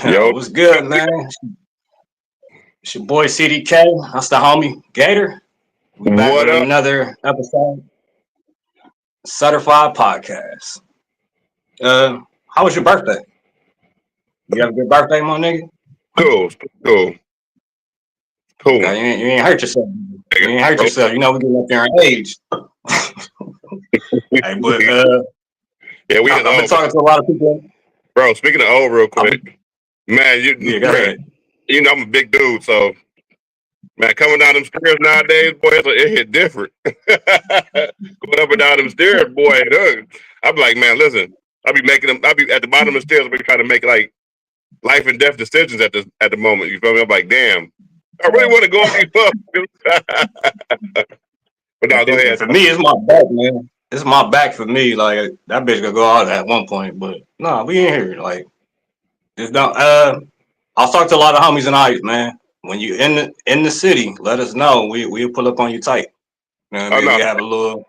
Yo, What's good, man? It's your boy CDK. That's the homie Gator. We back what with up? another episode, Certified Podcast. How was your birthday? You have a good birthday, my nigga? Cool. You ain't hurt yourself. You ain't hurt yourself. You know we getting up there in age. Hey, but Yeah, we I've been talking to a lot of people. bro. Speaking of old, real quick, man, Go ahead. you know I'm a big dude, so man, coming down them stairs nowadays, boy, it hit different. Going up and down them stairs, boy, I'm like, man, listen, I'll be at the bottom of the stairs, I'll be trying to make like life and death decisions at the moment. You feel me? I'm like, damn, I really want to go up these fucks. But no, go ahead. For me, it's my back, man. It's my back for me. Like that bitch gonna go out at one point, but no, we ain't here. Like just don't. I'll talk to a lot of homies in Ice, man. When you in the city, let us know. We'll pull up on you tight. You know what I mean? No. We have a little.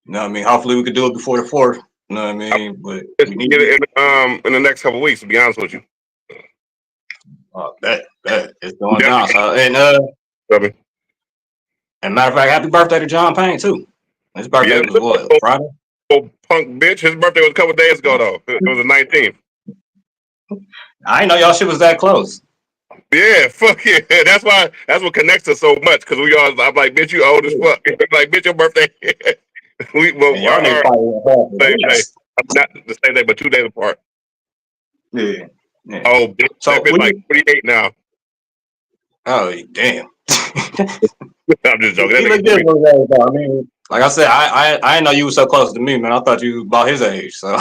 You know what I mean? Hopefully we could do it before the 4th. You know what I mean? But we need get it in the next couple of weeks. To be honest with you. Bet it's going down. So, and matter of fact, happy birthday to John Payne too. His birthday was what, Friday? Oh, punk bitch. His birthday was a couple of days ago though. It was the 19th. I didn't know y'all shit was that close. Yeah, fuck yeah. That's what connects us so much because I'm like, bitch, you old as fuck. Like, bitch, your birthday. Y'all niggas probably same day. Not the same day, but 2 days apart. Yeah. Oh, bitch, so that bitch like 48 now. Oh, damn. I'm just joking. He look different, I mean, like I said, I didn't know you were so close to me, man. I thought you was about his age. So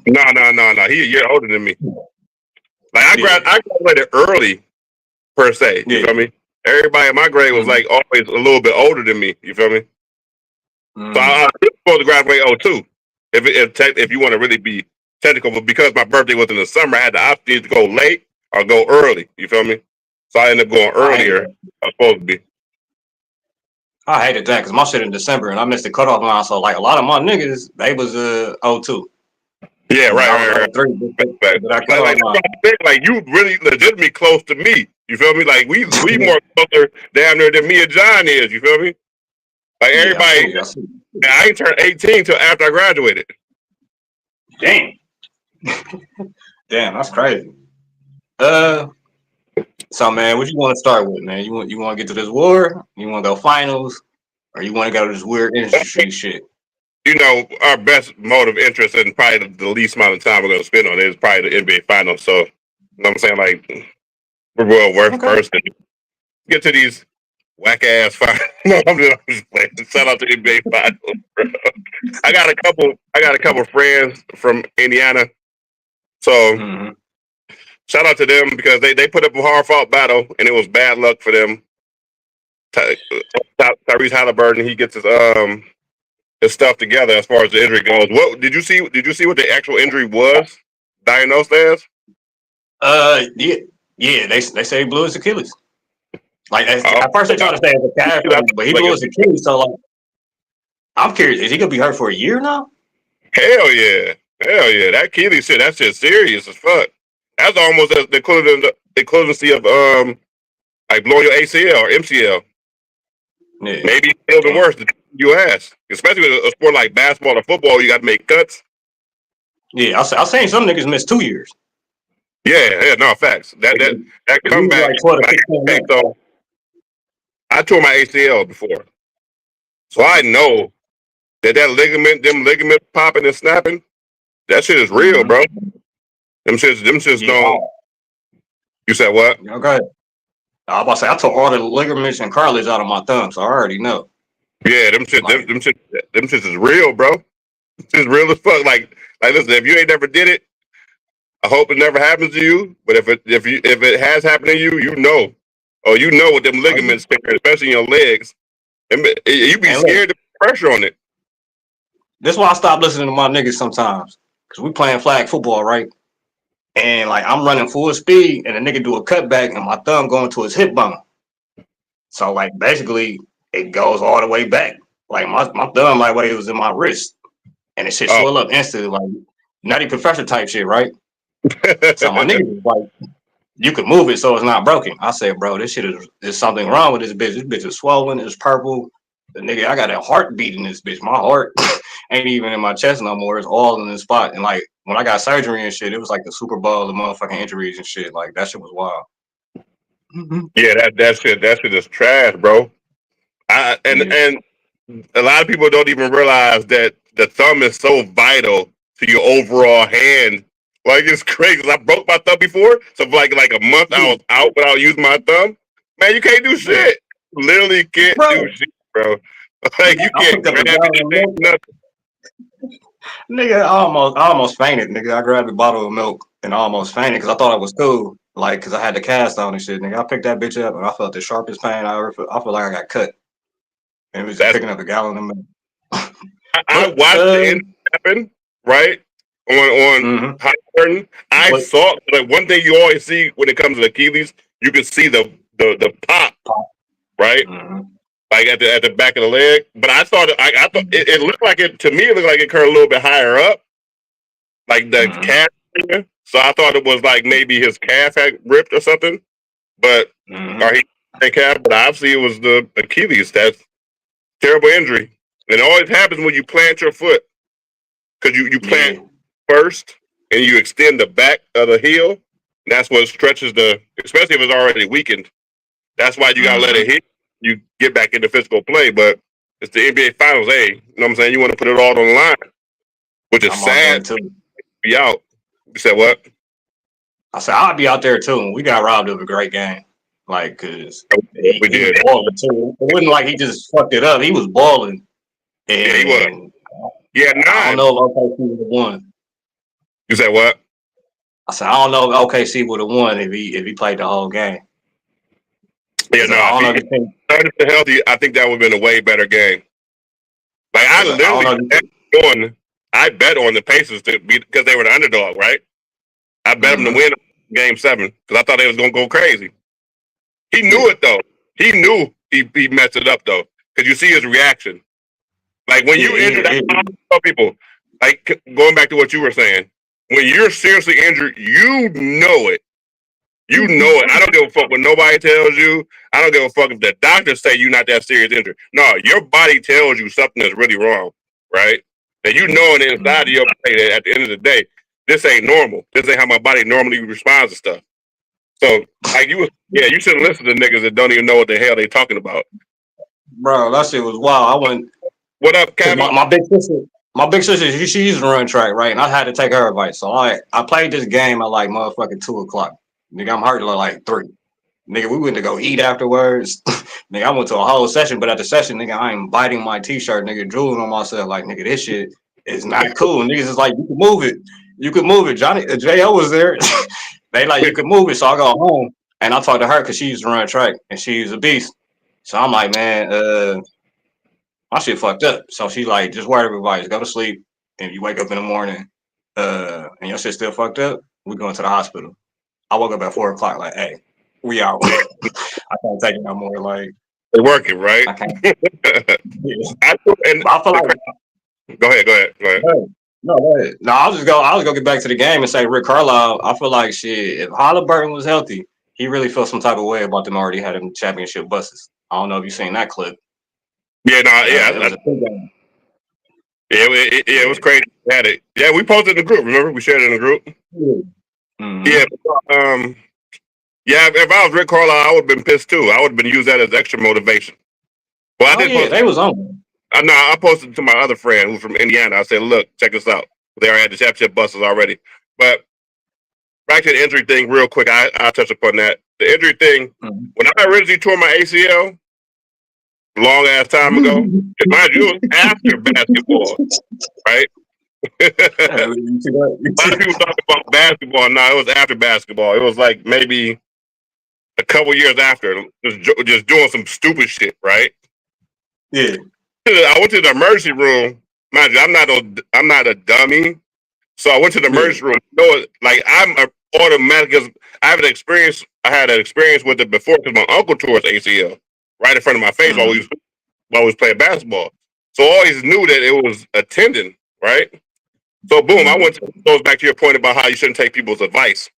no. He a year older than me. Like I graduated early, per se. You feel me? Everybody in my grade was like always a little bit older than me. You feel me? So I was supposed to graduate 02. If you want to really be technical, but because my birthday was in the summer, I had the option to go late or go early. You feel me? So I ended up going earlier. I was supposed to be. I hated that because my shit in December and I missed the cutoff line. So like a lot of my niggas, they was 02. Yeah, right. Like you really legitimately close to me. You feel me? Like we more closer damn near than me and John is. You feel me? Like everybody, I ain't turned 18 till after I graduated. Damn, that's crazy. So man, what you want to start with, man? You want to get to this war? You want to go finals, or you want to go to this weird industry shit? You know, our best mode of interest and probably the least amount of time we're going to spend on it is probably the NBA Finals. So, you know what I'm saying? Like, we're well worth first. Get to these whack ass finals. I'm just playing. Shout out to NBA Finals, bro. I got a couple friends from Indiana. So, shout out to them because they put up a hard fought battle and it was bad luck for them. Tyrese Haliburton, he gets his stuff together as far as the injury goes. What did you see? Did you see what the actual injury was diagnosed as? Yeah. They say he blew his Achilles. Like at first they tried to say it's a calf, but he blew his Achilles. So like, I'm curious, is he gonna be hurt for a year now? Hell yeah. That Achilles shit, that's just serious as fuck. That's almost the equivalency of like blowing your ACL or MCL. Yeah. Maybe a little bit worse than you ask. Especially with a sport like basketball or football, you got to make cuts. Yeah, I was saying some niggas missed 2 years. Yeah, no, facts. That comeback. So I tore my ACL before. So I know that them ligaments popping and snapping, that shit is real, bro. Them shits don't. You said what? Okay. I was about to say I took all the ligaments and cartilage out of my thumb, so I already know. Yeah, them shits is real, bro. It's real as fuck. Like listen, if you ain't never did it, I hope it never happens to you. But if it has happened to you, you know. Oh, you know what them ligaments, especially in your legs. You be scared to put pressure on it. That's why I stopped listening to my niggas sometimes. Cause we playing flag football, right? And like I'm running full speed and the nigga do a cutback and my thumb going to his hip bone. So like basically it goes all the way back. Like my thumb like what it was in my wrist. And it shit swell up instantly, like Nutty Professor type shit, right? So my nigga was like, you can move it so it's not broken. I said, bro, this shit is something wrong with this bitch. This bitch is swollen, it's purple. The nigga, I got a heartbeat in this bitch. My heart ain't even in my chest no more. It's all in this spot. And like when I got surgery and shit, it was like the Super Bowl of motherfucking injuries and shit. Like that shit was wild. Yeah, that shit is trash, bro. And a lot of people don't even realize that the thumb is so vital to your overall hand. Like it's crazy. I broke my thumb before, so for like a month I was out without using my thumb. Man, you can't do shit. Literally can't do shit, bro. Like you I can't picked up a grab gallon of anything, milk. nothing. Nigga, I almost fainted. Nigga, I grabbed a bottle of milk and I almost fainted because I thought it was cool. Like, because I had the cast on and shit. Nigga, I picked that bitch up and I felt the sharpest pain I ever felt. I feel like I got cut. And it was just That's picking up a gallon of milk. I watched the injury happen, right? On Haliburton. I saw like one thing you always see when it comes to Achilles, you can see the pop, right? Like at the back of the leg. But I thought it looked like it to me. It looked like it occurred a little bit higher up, like the calf area. So I thought it was like maybe his calf had ripped or something. But or he had calf. But obviously it was the Achilles. That's terrible injury. And it always happens when you plant your foot because you plant first and you extend the back of the heel. And that's what stretches especially if it's already weakened. That's why you gotta let it hit. You get back into physical play, but it's the NBA Finals. Hey, you know what I'm saying? You want to put it all on the line, which is sad. To be out. You said what? I said I'll be out there too. We got robbed of a great game, like because we did. Was balling too. It wasn't like he just fucked it up. He was balling. And yeah, he was. Yeah, 9. I don't know if OKC would have won. You said what? I said I don't know if OKC would have won if he played the whole game. Yeah, no. If he started healthy, I think that would have been a way better game. Like I bet on the Pacers to be because they were the underdog, right? I bet them to win Game 7 because I thought they was gonna go crazy. He knew it though. He knew he messed it up though because you see his reaction. Like when you injured, I tell people, like going back to what you were saying, when you're seriously injured, you know it. You know it. I don't give a fuck what nobody tells you. I don't give a fuck if the doctors say you're not that serious injured. No, your body tells you something is really wrong, right? And you know it inside of your body that at the end of the day, this ain't normal. This ain't how my body normally responds to stuff. So, like you shouldn't listen to niggas that don't even know what the hell they talking about. Bro, that shit was wild. I went. What up, Kevin? My big sister, she used to run track, right? And I had to take her advice. So I played this game at like motherfucking 2:00. Nigga, I'm hurt at like 3. Nigga, we went to go eat afterwards. Nigga, I went to a whole session, but at the session, nigga, I ain't biting my t-shirt, nigga, drooling on myself. Like, nigga, this shit is not cool. Niggas is like, you can move it. You can move it. Johnny, J.O. was there. They like, you can move it. So I go home and I talk to her because she used to run track and she's a beast. So I'm like, man, my shit fucked up. So she's like, just worry everybody, just go to sleep. And you wake up in the morning, and your shit still fucked up, we going to the hospital. I woke up at 4:00, like, hey, we out. I can't take it no more. Like, they're working, right? I can't. I feel like. Go ahead. No, go ahead. No, I'll just go get back to the game and say Rick Carlisle. I feel like shit. If Haliburton was healthy, he really felt some type of way about them already had him championship buses. I don't know if you've seen that clip. Yeah, it was a big game. It was crazy. We had it. Yeah, we posted in the group. Remember, we shared it in the group. Yeah, if I was Rick Carlisle, I would have been pissed too. I would have been used that as extra motivation. Well, I did. Post they was on. I posted it to my other friend who's from Indiana. I said, "Look, check this out. They already had the championship buses already." But back to the injury thing, real quick. I'll touch upon that. The injury thing. When I originally tore my ACL, long ass time ago, mind you, it was after basketball, right? A lot of people talk about basketball. No, it was after basketball. It was like maybe a couple years after, just doing some stupid shit, right? Yeah. I went to the emergency room. Mind you, I'm not a dummy, so I went to the emergency room. Like I'm automatic because I had an experience with it before because my uncle tore his ACL right in front of my face while we was playing basketball. So I always knew that it was a tendon, right? So boom, goes back to your point about how you shouldn't take people's advice.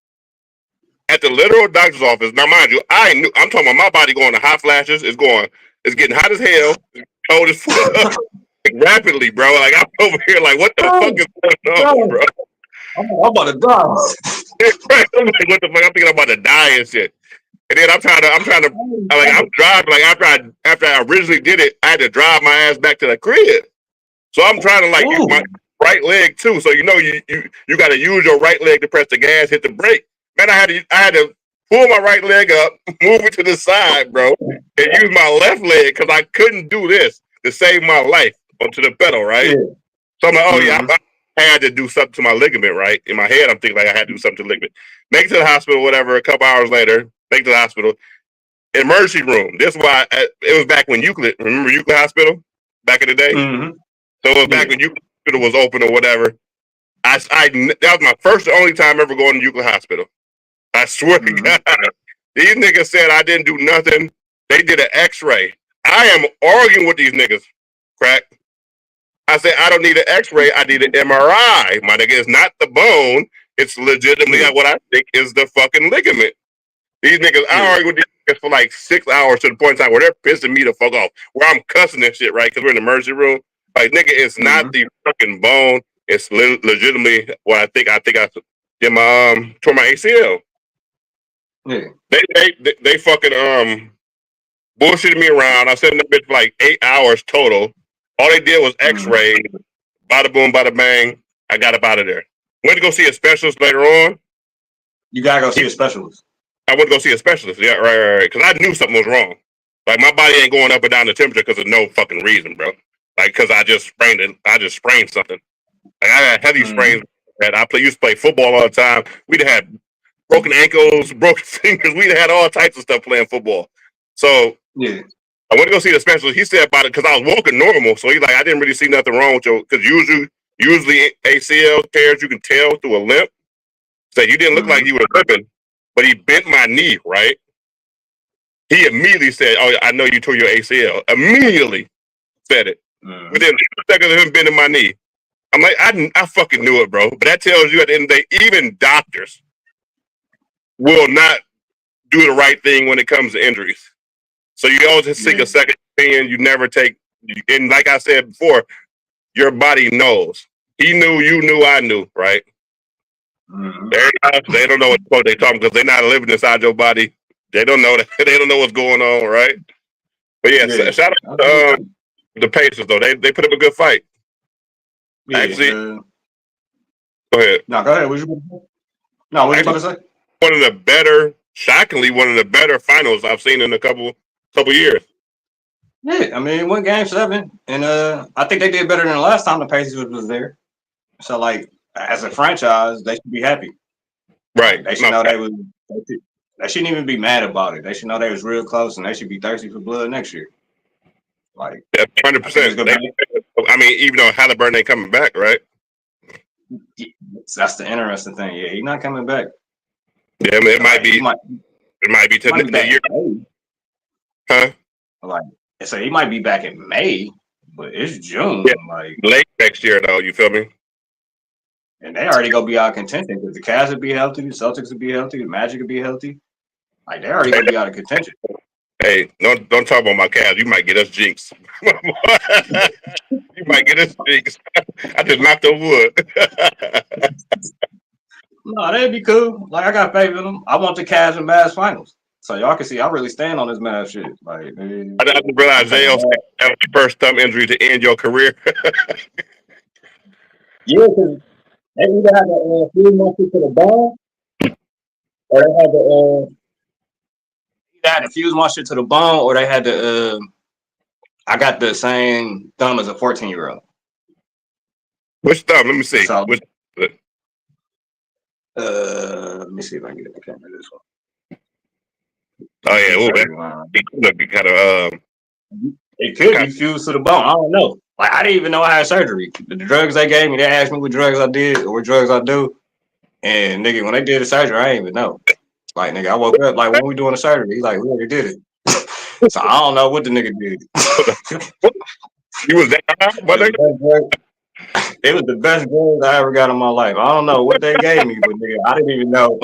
At the literal doctor's office, now mind you, I'm talking about my body going to hot flashes. It's getting hot as hell, cold as fuck, like, rapidly, bro. Like I'm over here, like what the fuck is going on, bro? I'm about to die. Right? I'm like, what the fuck? I'm thinking I'm about to die and shit. And then I'm trying to, I'm driving. Like after I originally did it, I had to drive my ass back to the crib. So I'm trying to like use my right leg too. So you got to use your right leg to press the gas, hit the brake. Man, I had to pull my right leg up, move it to the side, bro, and use my left leg because I couldn't do this to save my life onto the pedal, right? Yeah. So I'm like, oh yeah, I had to do something to my ligament, right? In my head, I'm thinking like I had to do something to the ligament. Make it to the hospital, whatever. A couple hours later, make it to the hospital. Emergency room. This is why it was back when Euclid. Remember Euclid Hospital back in the day? Mm-hmm. So it was back when Euclid Hospital was open or whatever. That was my first and only time ever going to Euclid Hospital. I swear to God. These niggas said I didn't do nothing. They did an x-ray. I am arguing with these niggas, crack. I said, I don't need an x-ray. I need an MRI. My nigga, it's not the bone. It's legitimately what I think is the fucking ligament. These niggas, I argue with these niggas for like 6 hours to the point in time where they're pissing me the fuck off. Where I'm cussing and shit, right? Because we're in the emergency room. Like, nigga, it's not the fucking bone. It's legitimately what I think I did my tore my ACL. Yeah. They fucking bullshitted me around. I sat in the bitch for like 8 hours total. All they did was x-ray, bada boom, bada bang. I got up out of there. Went to go see a specialist later on. You gotta go see a specialist. I went to go see a specialist. Yeah, right. Because I knew something was wrong. Like my body ain't going up and down the temperature because of no fucking reason, bro. Like because I just sprained it. I just sprained something. Like I had heavy sprains. That I used to play football all the time. We'd had broken ankles, broken fingers. We'd had all types of stuff playing football. So I went to go see the specialist. He said about it because I was walking normal. So he's like, I didn't really see nothing wrong with you because usually ACL tears you can tell through a limp. So you didn't look like you were limping, but he bent my knee, right? He immediately said, "Oh, I know you tore your ACL." Immediately said it. Within seconds of him bending my knee. I'm like, I fucking knew it, bro. But that tells you at the end of the day, even doctors will not do the right thing when it comes to injuries. So you always seek a second opinion. You never take, and like I said before, your body knows. He knew, you knew, I knew, right? They don't know what they're talking because they're not living inside your body. They don't know that. They don't know what's going on, right? But shout out to the Pacers though. They put up a good fight. Actually, go ahead. No, go ahead. What you about to say? Shockingly, one of the better finals I've seen in a couple years. Yeah, I mean, it went game 7, and I think they did better than the last time the Pacers was there. So, like, as a franchise, they should be happy. Right. They should know they shouldn't even be mad about it. They should know they was real close, and they should be thirsty for blood next year. Like, 100%. I mean, even though Haliburton ain't coming back, right? That's the interesting thing. Yeah, he's not coming back. Yeah, I mean, it might be to the year. Huh? Like, so he might be back in May, but it's June. Yeah. Like late next year, though. You feel me? And they already gonna be out of contention because the Cavs would be healthy, the Celtics would be healthy, the Magic would be healthy. Like they already gonna be out of contention. Hey, don't talk about my Cavs. You might get us jinxed. You might get us jinxed. I just knocked on wood. No, that'd be cool. Like I got faith in them. I want the Cavs in Mavs finals, so y'all can see I really stand on this Mavs shit. Like I didn't realize that was the first thumb injury to end your career. Yeah, because they either had to fuse my shit to the bone, or they had to fuse my shit to the bone, or they had to. I got the same thumb as a 14-year-old. Which thumb? Let me see. So, let me see if I can get the camera this one. Oh yeah, it could be kind of. It could be fused to the bone. I don't know. Like I didn't even know I had surgery. The drugs they gave me, they asked me what drugs I did or what drugs I do. And nigga, when they did the surgery, I didn't even know. Like nigga, I woke up like when we doing the surgery, he's like, we already did it. So I don't know what the nigga did. You was that high? It was the best goals I ever got in my life. I don't know what they gave me, but nigga, I didn't even know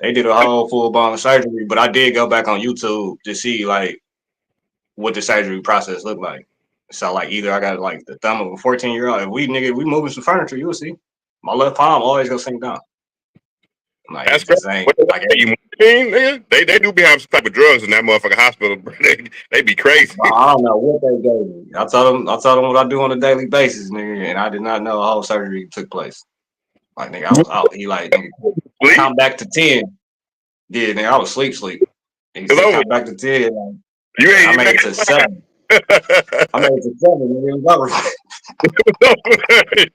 they did a whole full blown surgery. But I did go back on YouTube to see like what the surgery process looked like. So like either I got like the thumb of a 14-year-old. If we moving some furniture, you'll see. My left palm always gonna sink down. Like That's it great. just ain't like You mean, nigga? They do be having some type of drugs in that motherfucking hospital, bro. They be crazy. I don't know what they gave me. I told them what I do on a daily basis, nigga, and I did not know a whole surgery took place. Like nigga, I was out. He like nigga, count back to 10. Yeah, nigga, I was sleep. And he said count back to 10. Like, You ain't I made it to 7. I made it to 7. Nigga, it was over.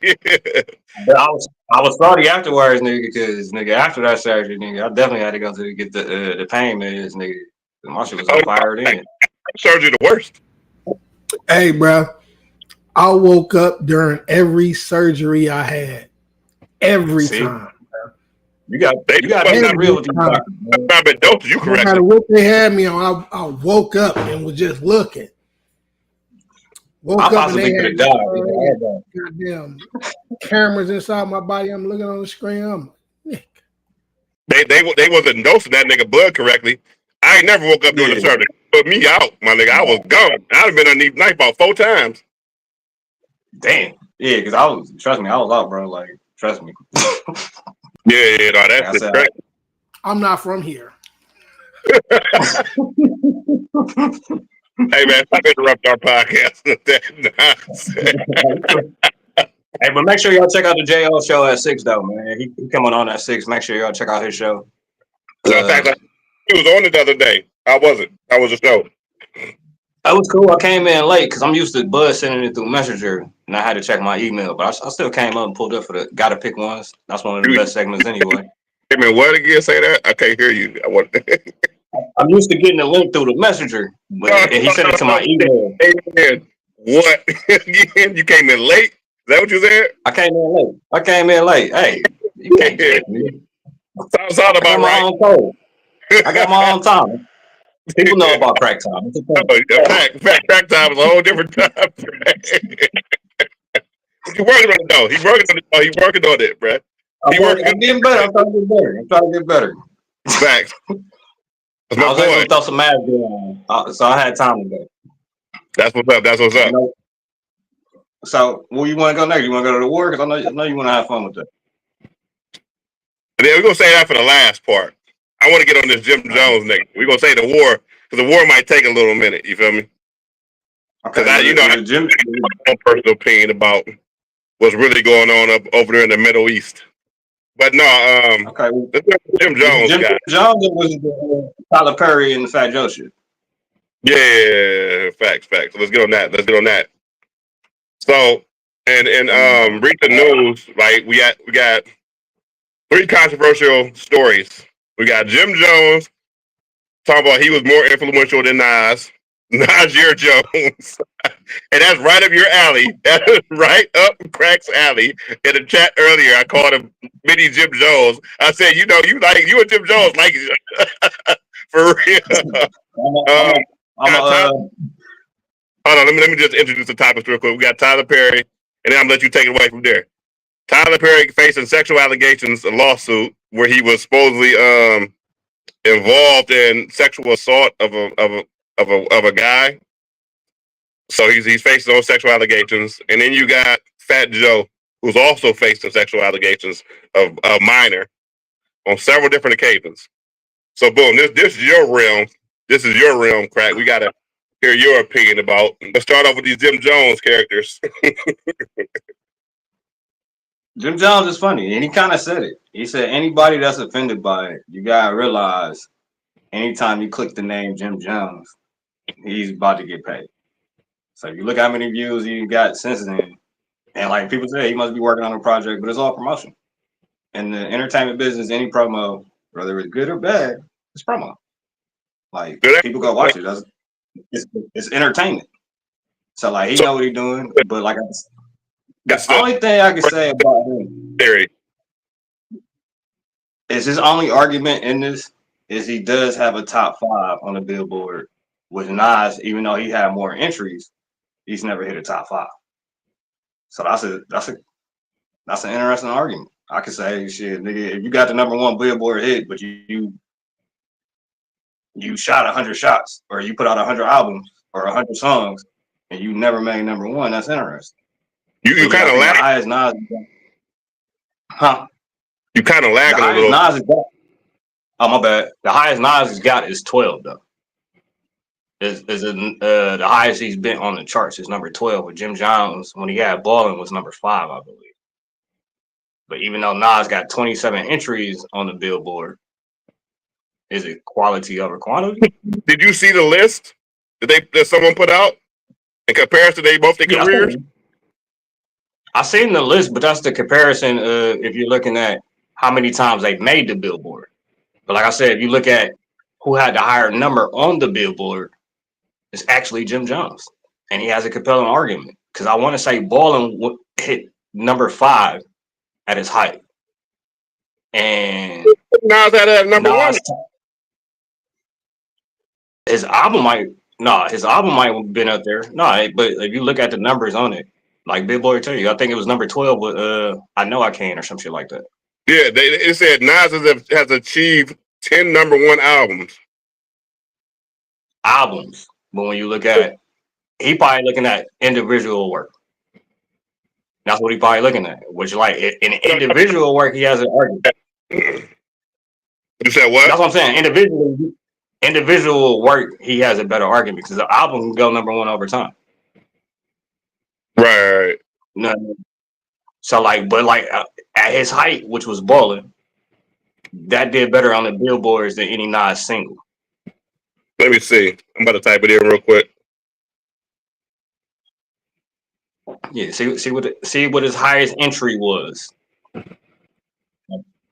Yeah. But I was sorry afterwards, nigga, because nigga after that surgery, nigga, I definitely had to go to get the pain meds, nigga. My shit was on fire then. Surgery the worst. Hey, bro, I woke up during every surgery I had. Every time. You got to be real with these doctors. You No correct. matter what they had me on, I woke up and was just looking. Woke up and they had goddamn cameras inside my body. I'm looking on the screen. I'm like, They wasn't dosing that nigga blood correctly. I ain't never woke up during the surgery. Put me out, my nigga. I was gone. I'd have been underneath knife about 4 times. Damn. Yeah, because I was out, bro. Like, trust me. Yeah, no, that's great. I'm not from here. Hey man, stop interrupting our podcast. Hey, but make sure y'all check out the JO show at 6 though, man. He coming on at 6. Make sure y'all check out his show. In fact, he was on it the other day. I wasn't. I was a show. That was cool. I came in late because I'm used to Buzz sending it through Messenger, and I had to check my email. But I still came up and pulled up for the Gotta Pick Ones. That's one of the best segments anyway. Hey man, what again? Say that? I can't hear you. I'm used to getting the link through the Messenger, but and he sent it to my email. What? Again? You came in late? Is that what you said? I came in late. Hey, you can't get me. Sounds about right. I got my own time. People know about crack time. Crack time is a whole different time. He's working on it though. He's working on it, bro. I'm getting better. I'm trying to get better. Facts. I was able to throw some math on, so I had time to go. That's what's up. You know? So, where you want to go next? You want to go to the war? Because I know you want to have fun with that. And then we're gonna say that for the last part. I want to get on this Jim Jones next. We're gonna say the war because the war might take a little minute. You feel me? Because I have my own personal opinion about what's really going on up over there in the Middle East. But no, Jim Jones. Jim Jones was the Tyler Perry and the Fat Joe shit. Yeah, facts. So let's get on that. So, and recent news, like we got 3 controversial stories. We got Jim Jones talking about he was more influential than Nasir Jones. And that's right up your alley. That's right up Crack's alley. In the chat earlier, I called him Mini Jim Jones. I said, you and Jim Jones like for real. Hold on, let me just introduce the topics real quick. We got Tyler Perry, and then I'm gonna let you take it away from there. Tyler Perry facing sexual allegations, a lawsuit where he was supposedly involved in sexual assault of a guy. So he's facing those sexual allegations, and then you got Fat Joe, who's also facing sexual allegations of a minor on several different occasions. So boom, this is your realm. This is your realm, Crack. We gotta hear your opinion about. Let's start off with these Jim Jones characters. Jim Jones is funny, and he kind of said it. He said anybody that's offended by it, you gotta realize anytime you click the name Jim Jones, he's about to get paid. So you look how many views he got since then, and like people say, he must be working on a project, but it's all promotion. In the entertainment business, any promo, whether it's good or bad, it's promo. Like people go watch it. It's entertainment. So like he know what he's doing, but like the only thing I can say about him is his only argument in this is he does have a top 5 on the Billboard with Nas, even though he had more entries, he's never hit a top 5. So that's That's an interesting argument. I could say, shit, nigga, if you got the #1 Billboard hit, but you shot 100 shots, or you put out 100 albums or 100 songs, and you never made #1, that's interesting. You kind of lag. The highest Nas, huh? You kind of lagging a little. Nas has got, oh my bad. The highest Nas has got is 12 though. The highest he's been on the charts is number 12 with Jim Jones when he had Ballin' was number 5, I believe. But even though Nas got 27 entries on the Billboard, is it quality over quantity? Did you see the list that someone put out in comparison to both their careers? I seen the list, but that's the comparison if you're looking at how many times they've made the Billboard. But like I said, if you look at who had the higher number on the Billboard, it's actually Jim Jones. And he has a compelling argument. Because I want to say Ballin' hit number 5 at his height. And Nas had that #1. His album might have been up there. No, but if you look at the numbers on it, like Billboard tell you, I think it was number 12 with I Know I Can or some shit like that. Yeah, it said Nas has achieved 10 #1 albums. But when you look at it, he probably looking at individual work. That's what he probably looking at. Which, like, in individual work, he has an argument. You said what? That's what I'm saying. Individual work, he has a better argument because the album can go #1 over time. Right. No. So, like, but like at his height, which was Ballin', that did better on the Billboards than any Nas single. Let me see. I'm about to type it in real quick. Yeah, see what his highest entry was. And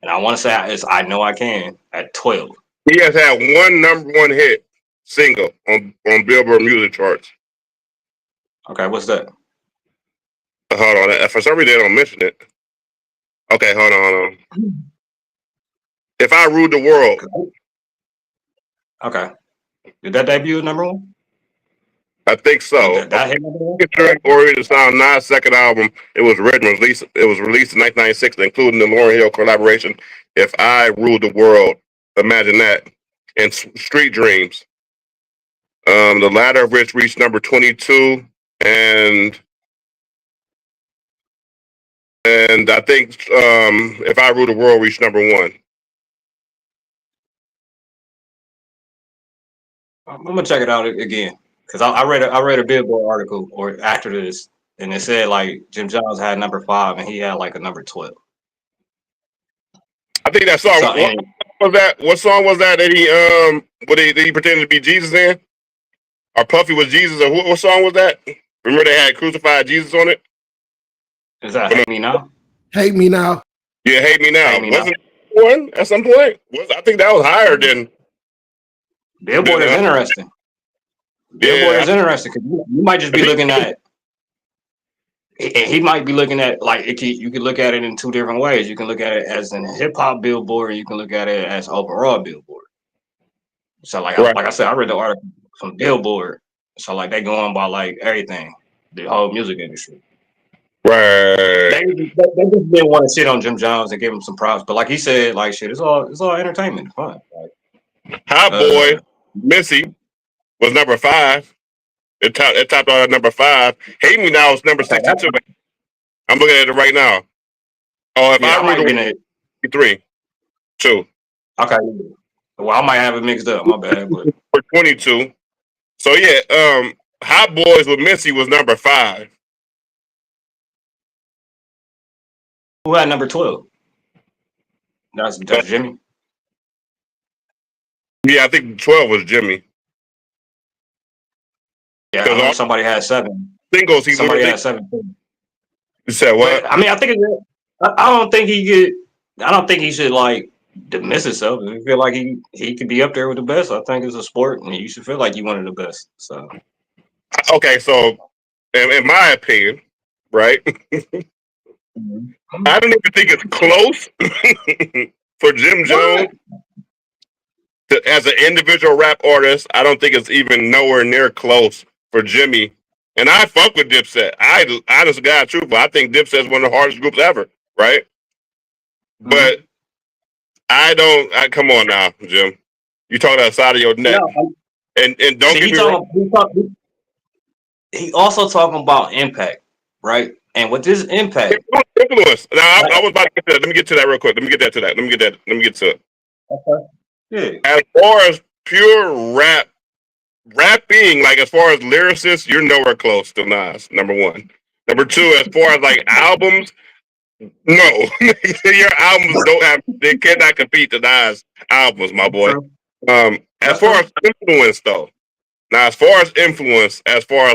I want to say I Know I Can at 12. He has had one #1 hit single on Billboard music charts. Okay, what's that? Hold on. For some reason, they don't mention it. Okay, hold on. If I Ruled the World. Okay. Did that debut at #1? I think so. That hit #1? Or the Sound Nas' second album, it was released in 1996, including the Lauryn Hill collaboration, If I Ruled the World. Imagine that. And Street Dreams. The latter of which reached number 22, and I think If I Ruled the World reached #1. I'm gonna check it out again because I read a Billboard article or after this, and it said like Jim Jones had number 5 and he had like a number 12. I think that song. What song was that he pretended to be Jesus in? Or Puffy was Jesus? Or what song was that? Remember they had Crucified Jesus on it? Is that Hate Me Now? Hate Me Now. Yeah, Hate Me Now. Wasn't it one at some point? I think that was higher than Billboard is interesting. Billboard is interesting because you might just be looking at. He might be looking at you can look at it in two different ways. You can look at it as a hip hop Billboard, and you can look at it as overall Billboard. So like I said, I read the article from Billboard. So like they go on by like everything, the whole music industry. Right. They just didn't want to shit on Jim Jones and give him some props, but like he said, like shit, it's all entertainment, fun. Like, Hot Boy, Missy was number 5. It topped out at number 5. Hate Me Now is number 62. I'm looking at it right now. Oh, if I Ruled the World, 3, 2. Okay. Well, I might have it mixed up. My bad. But for 22. So yeah, Hot Boys with Missy was number 5. Who had number 12? That's Jimmy. Yeah, I think 12 was Jimmy. Yeah, somebody had 7. Singles, somebody had 7. You said what? But, I mean, I don't think he should like dismiss himself. If you feel like he could be up there with the best, I think it's a sport, and you should feel like you one of the best. So, okay, so in my opinion, right? I don't even think it's close for Jim Jones as an individual rap artist. I don't think it's even nowhere near close for Jimmy. And I fuck with Dipset. Honest to God, truthful, I think Dipset is one of the hardest groups ever. right? But I don't. Come on now, Jim. You talking outside of your neck, and don't get me wrong. He also talking about impact, right? And with this impact, influence. Now I was about to get to that. Let me get to that real quick. Let me get to it. Okay. Yeah. As far as pure rapping, like as far as lyricists, you're nowhere close to Nas. Number one. Number two, as far as like albums, no, your albums don't have. They cannot compete to Nas albums, my boy. As far as influence, though. Now, as far as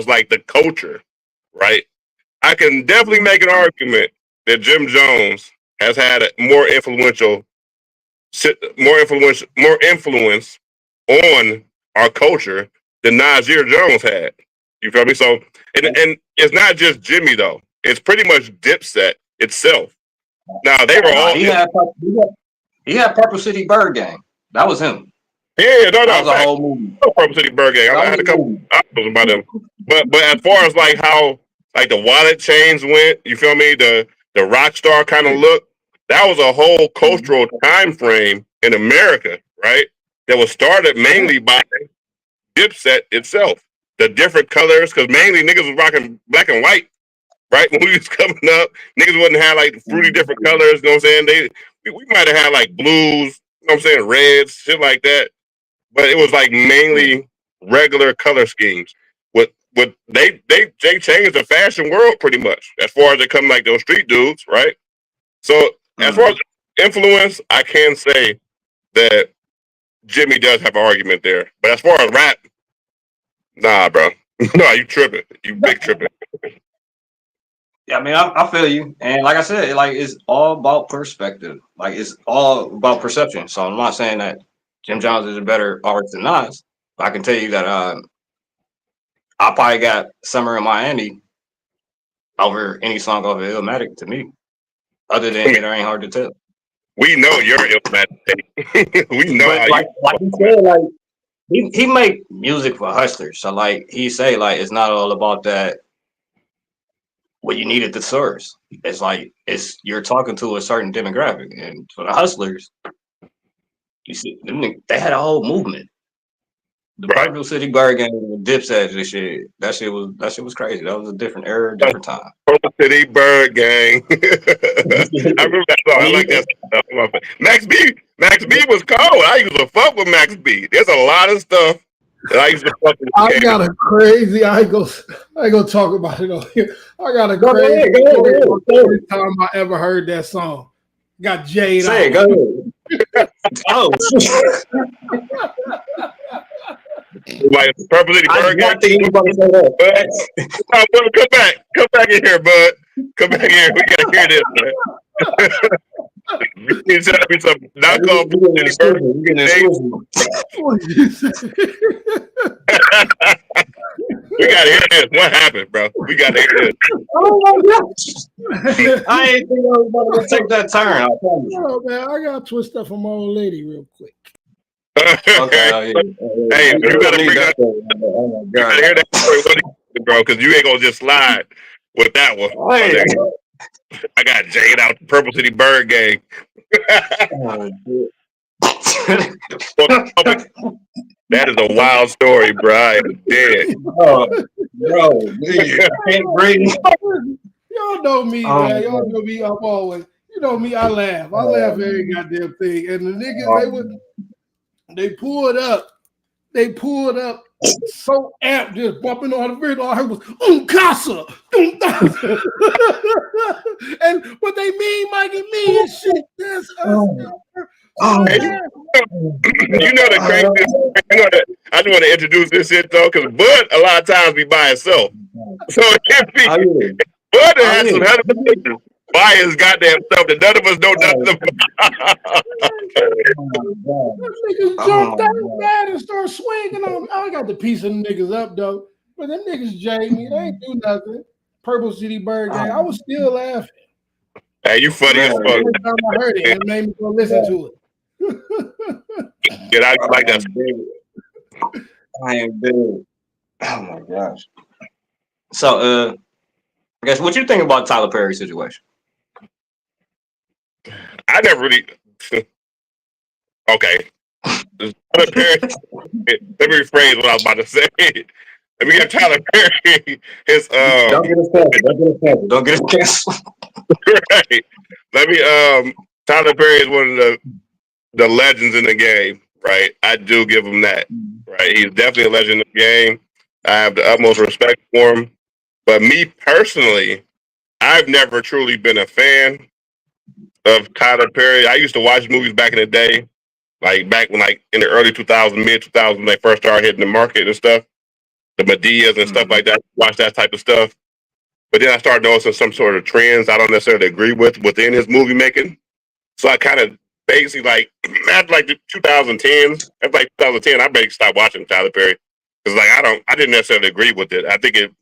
like the culture, right? I can definitely make an argument that Jim Jones has had a more influence on our culture than Nasir Jones had. You feel me? So, and it's not just Jimmy though. It's pretty much Dipset itself. Now they were all. He had Purple City Bird Gang. That was him. Yeah, no, that was a whole movie. Purple City Bird Gang. I had a couple albums about them, but as far as like how like the wallet chains went, you feel me? The rock star kind of look. That was a whole cultural time frame in America, right? That was started mainly by Dipset itself. The different colors, because mainly niggas was rocking black and white, right? When we was coming up, niggas wouldn't have like fruity different colors. You know what I'm saying? We might have had like blues, you know what I'm saying, reds, shit like that. But it was like mainly regular color schemes. They changed the fashion world pretty much as far as they come like those street dudes, right? So as far as influence, I can say that Jimmy does have an argument there. But as far as rap, nah, bro. No, you tripping. You big tripping. Yeah, I mean, I feel you. And like I said, like it's all about perspective. Like it's all about perception. So I'm not saying that Jim Jones is a better artist than Nas. But I can tell you that I probably got Summer in Miami over any song over Illmatic to me. Other than it ain't hard to tell. We know you're Illmatic. We know. But like he said, like he make music for hustlers. So like he say, like it's not all about that. Well, you needed the source. It's like you're talking to a certain demographic, and for the hustlers, you see, they had a whole movement. The Purple City Bird Gang with Dipset and shit. That shit was crazy. That was a different era, different time. Purple City Bird Gang. I remember that song. I like that stuff. Max B was cold. I used to fuck with Max B. There's a lot of stuff that I used to fuck with. I got a crazy. I ain't gonna talk about it on here. I got a crazy first time I ever heard that song. Got Jade. Say it, go ahead. Oh. Like Purple City Bird Gang. Come back in here, bud. Come back in here. We gotta hear this, man. You tell me something. Not called Purple City Bird Gang. We gotta hear this. What happened, bro? We gotta hear this. Oh my gosh! I ain't think I was about to take that turn. Oh man, I gotta twist up from my old lady real quick. Okay. Hey, you gotta bring that. Oh my God. You gotta hear that story, bro, because you ain't gonna just slide with that one. Hey. I got Jade out the Purple City Bird Gang. That is a wild story, bro. I am dead. Oh, bro, I can't breathe. Y'all know me, man. Y'all know me. I'm always, you know me. I laugh. I laugh at every goddamn thing. And the niggas, they pulled up. They pulled up so amped, just bumping on the video. All I heard was casa. And what they mean, Mikey, me and shit. That's us. You know the craziest. You know that I just want to introduce this shit though, because Bud a lot of times be by himself. So if Bud has some hell of a pictures by his goddamn stuff that none of us know nothing about. Niggas jumped out mad and started swinging on me. I got the piece of them niggas up though, but them niggas jade me. They ain't do nothing. Purple City Bird Gang. I was still laughing. Hey, you funny as fuck. Every time I heard it, it made me go listen to it. Get out like that. I am big. Oh my gosh. So I guess what you think about Tyler Perry's situation? I never really. Okay. Tyler Perry. Let me rephrase what I was about to say. Let me give Tyler Perry his Don't get us canceled. Don't get us canceled. right. Let me Tyler Perry is one of the legends in the game, right? I do give him that. Right. He's definitely a legend in the game. I have the utmost respect for him. But me personally, I've never truly been a fan of Tyler Perry. I used to watch movies back in the day, like back when, like in the early 2000s, mid 2000s, when they first started hitting the market and stuff, the Medeas and stuff like that. Watch that type of stuff. But then I started noticing some sort of trends I don't necessarily agree with within his movie making. So I kind of basically like after like the 2010s, after like 2010, I basically stopped watching Tyler Perry because like I didn't necessarily agree with it. I think it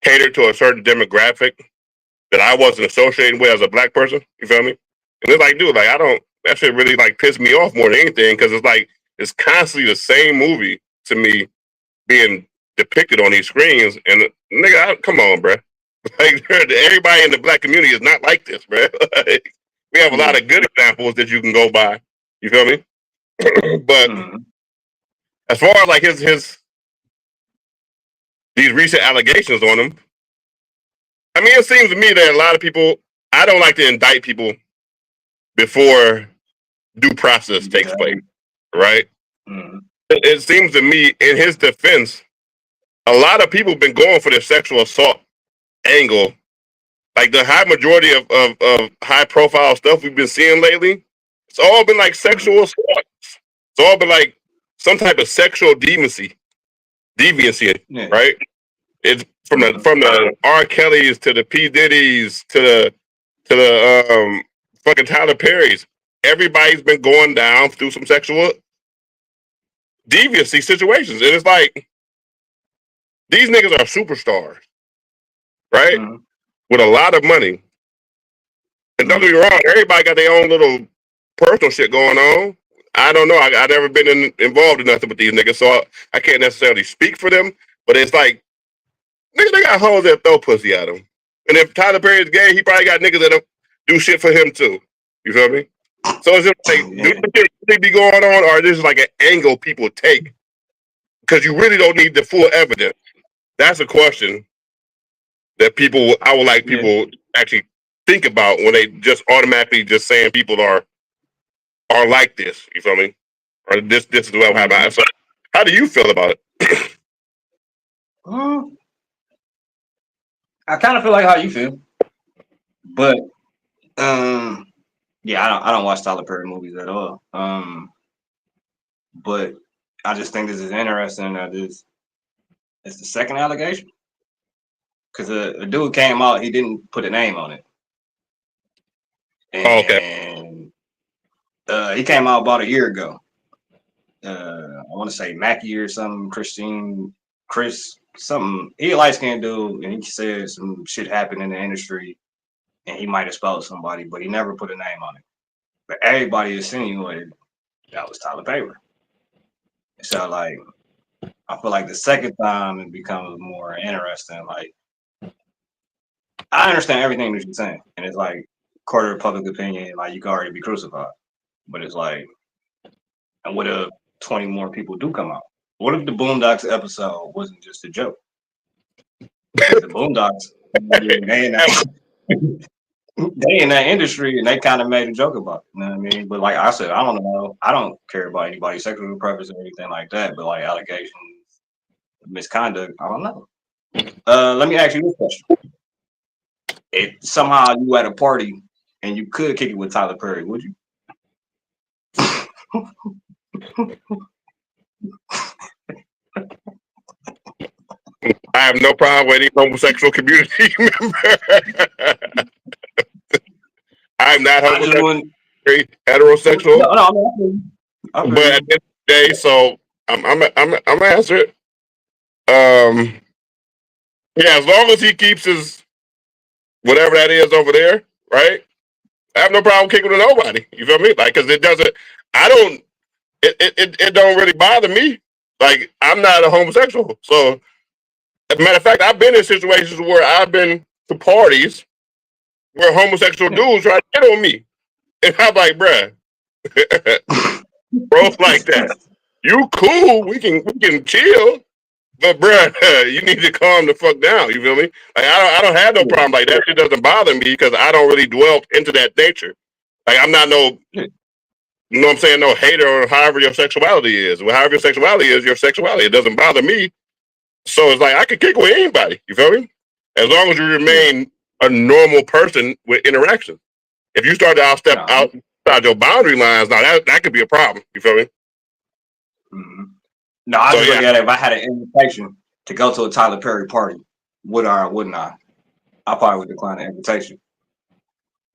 catered to a certain demographic that I wasn't associating with as a black person. You feel me? And it's like, dude, like I don't. That shit really like pissed me off more than anything because it's like it's constantly the same movie to me being depicted on these screens. And nigga, come on, bro. Like everybody in the black community is not like this, bro. Like, we have a lot of good examples that you can go by. You feel me? But as far as like his these recent allegations on him, I mean, it seems to me that a lot of people. I don't like to indict people before due process takes place, right? It seems to me, in his defense, a lot of people have been going for the sexual assault angle. Like the high majority of high profile stuff we've been seeing lately, it's all been like sexual assault. It's all been like some type of sexual deviancy, right? It's from the R. Kellys to the P. Diddy's to the fucking Tyler Perry's. Everybody's been going down through some sexual deviancy situations, and it's like these niggas are superstars, right? With a lot of money. And don't get me wrong, everybody got their own little personal shit going on. I don't know. I've never been involved in nothing with these niggas, so I can't necessarily speak for them. But it's like, niggas, they got hoes that throw pussy at them. And if Tyler Perry is gay, he probably got niggas that do shit for him too. You feel me? So it's just like, do this shit be going on, or this is like an angle people take? Because you really don't need the full evidence. That's a question that I would like people actually think about when they just automatically just saying people are like this. You feel me? Or this is what happened. So how do you feel about it? I kind of feel like how you feel, but yeah, I don't watch Tyler Perry movies at all. But I just think this is interesting that it's the second allegation, because a dude came out, he didn't put a name on it, and he came out about a year ago. I want to say Mackie or something, Chris, something. He a light skinned dude, and he said some shit happened in the industry, and he might have spelled somebody, but he never put a name on it. But everybody insinuated that was Tyler Perry. So like, I feel like the second time it becomes more interesting. Like, I understand everything that you're saying, and it's like court of public opinion. Like, you can already be crucified, but it's like, and what if 20 more people do come out? What if the Boondocks episode wasn't just a joke? Because the Boondocks, they in that industry, and they kind of made a joke about it. You know what I mean? But like I said, I don't know. I don't care about anybody's sexual preference or anything like that. But like allegations, misconduct, I don't know. Let me ask you this question: if somehow you at a party and you could kick it with Tyler Perry, would you? I have no problem with any homosexual community member. I'm not heterosexual. No, but at the end of the day, so I'm gonna answer it. Yeah, as long as he keeps his whatever that is over there, right? I have no problem kicking with nobody. You feel me? Like, because it doesn't. I don't. It don't really bother me. Like, I'm not a homosexual, so as a matter of fact, I've been in situations where I've been to parties where homosexual dudes try to get on me. And I'm like, bruh, bro, like that. You cool, we can chill. But bruh, you need to calm the fuck down. You feel me? Like I don't have no problem. Like that shit doesn't bother me because I don't really dwell into that nature. Like I'm not no, you know what I'm saying, no hater or however your sexuality is. Well, however your sexuality is, your sexuality. It doesn't bother me. So it's like I can kick with anybody. You feel me? As long as you remain a normal person with interaction. If you start to outstep outside your boundary lines, now that could be a problem. You feel me? Mm-hmm. No, I just look at it. If I had an invitation to go to a Tyler Perry party, would I or wouldn't I? I probably would decline the invitation.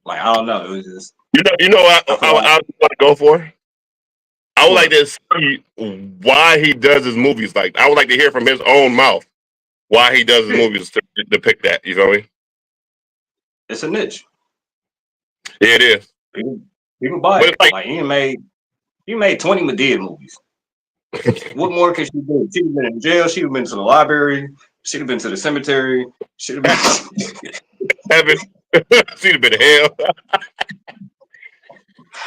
Like I don't know. It was just you know what I want to go for. I would like to see why he does his movies like that. I would like to hear from his own mouth why he does his movies to depict that. You feel me? It's a niche. Yeah, it is. People buy it. Like you made 20 Madea movies. What more could she do? She'd have been in jail. She'd have been to the library. She'd have been to the cemetery. She'd have been heaven. She'd have been in hell.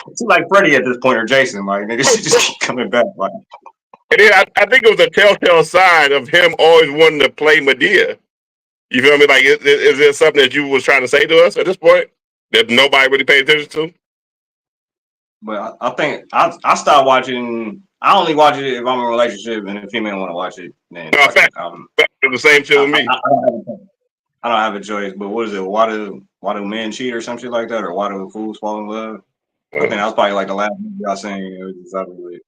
She's like Freddy at this point, or Jason. Like nigga, she just keep coming back. Like, and then I think it was a telltale sign of him always wanting to play Madea. You feel me? Like, is there something that you was trying to say to us at this point that nobody really paid attention to? But I think I stopped watching. I only watch it if I'm in a relationship and the female want to watch it. Then the same shit with me. I don't have a choice. But what is it? Why do men cheat or some shit like that, or why do fools fall in love? I think that was probably like the last movie I seen. It was exactly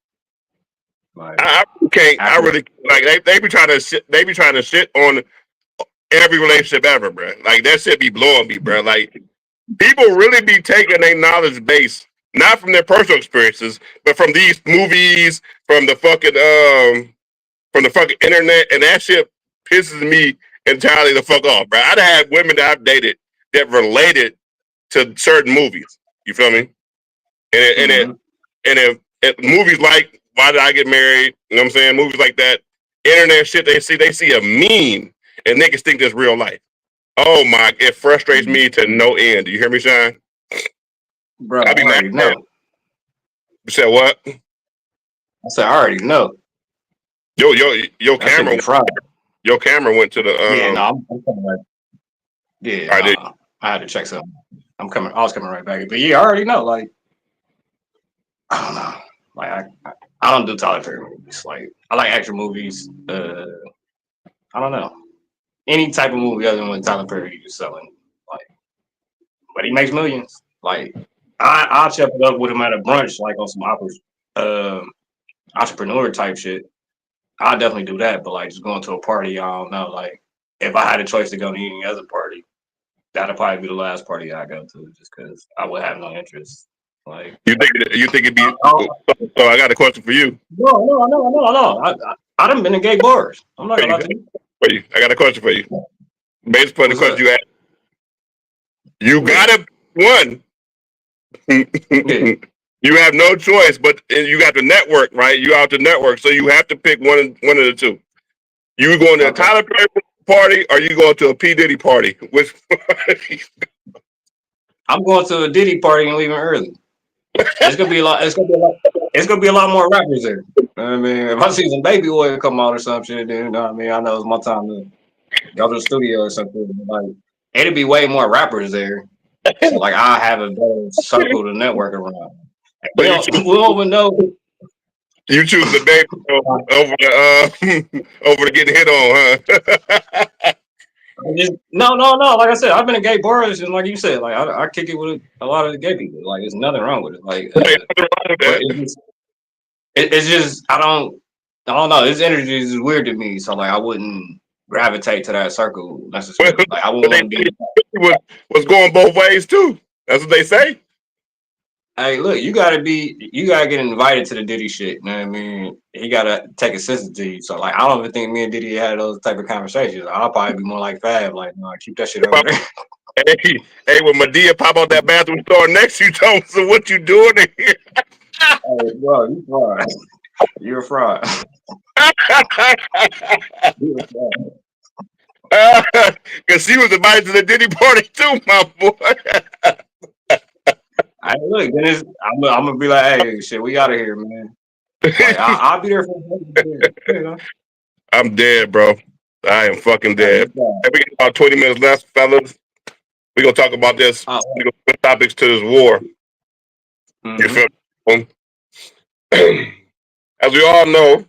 like I can't. I really like they be trying to shit on every relationship ever, bro. Like that shit be blowing me, bro. Like people really be taking their knowledge base not from their personal experiences, but from these movies, from the fucking internet, and that shit pisses me entirely the fuck off, bro. I'd had women that I've dated that related to certain movies. You feel me? And if movies like Why Did I Get Married? You know what I'm saying? Movies like that, internet shit they see a meme and niggas think that's real life. Oh my! It frustrates me to no end. Do you hear me, Shine? Bro, I already know. You said what? I said I already know. Your camera. Your camera went to the. Yeah, no, I'm coming right. Yeah, I had to check something. I was coming right back. But yeah, I already know. Like, I don't know. Like, I don't do Tyler Perry movies. Like, I like action movies. I don't know. Any type of movie other than what Tyler Perry is selling. Like, but he makes millions. Like, I'll chop it up with him at a brunch, like on some entrepreneur type shit. I'll definitely do that. But like, just going to a party, I don't know. Like, if I had a choice to go to any other party, that'd probably be the last party I go to, just because I would have no interest. Like, you think it'd be? So I got a question for you. No. I done been in gay bars. I'm not gonna lie to you. I got a question for you. Based upon the question you asked, you gotta one. Yeah. You have no choice, but you got the network, right? You out the network, so you have to pick one of the two. You going to a Tyler Perry party, or you going to a P Diddy party? Which? I'm going to a Diddy party and leaving early. It's gonna be a lot. It's gonna be a lot more rappers there. I mean, if I see some baby oil come out or some shit, then you know what I mean, I know it's my time to go to the studio or something. Like, it'd be way more rappers there. So, like, I have a better circle to network around. We don't even know. You choose the baby over to getting hit on, huh? No. Like I said, I've been in gay bars, and like you said, like I kick it with a lot of the gay people. Like, there's nothing wrong with it. Like, it's just I don't know. This energy is weird to me, so like I wouldn't gravitate to that circle necessarily. Like, I wouldn't want to be. Was going both ways too. That's what they say. Hey, look, you gotta get invited to the Diddy shit. You know what I mean? He gotta take a sense to you. So like, I don't even think me and Diddy had those type of conversations. I'll probably be more like Fab, like, no, keep that shit over there. Hey, when Madea pop out that bathroom door next to you, Tom, so what you doing in here? Hey, bro, you fraud. You're a fraud. You're a fraud. Because she was invited to the Diddy party too, my boy. I look, then I'm gonna be like, hey, shit, we out of here, man. Like I'll be there for you know. I'm dead, bro. I am fucking dead. Hey, we got about 20 minutes left, fellas. We're gonna talk about this. We're gonna put topics to this war. You feel me? As we all know,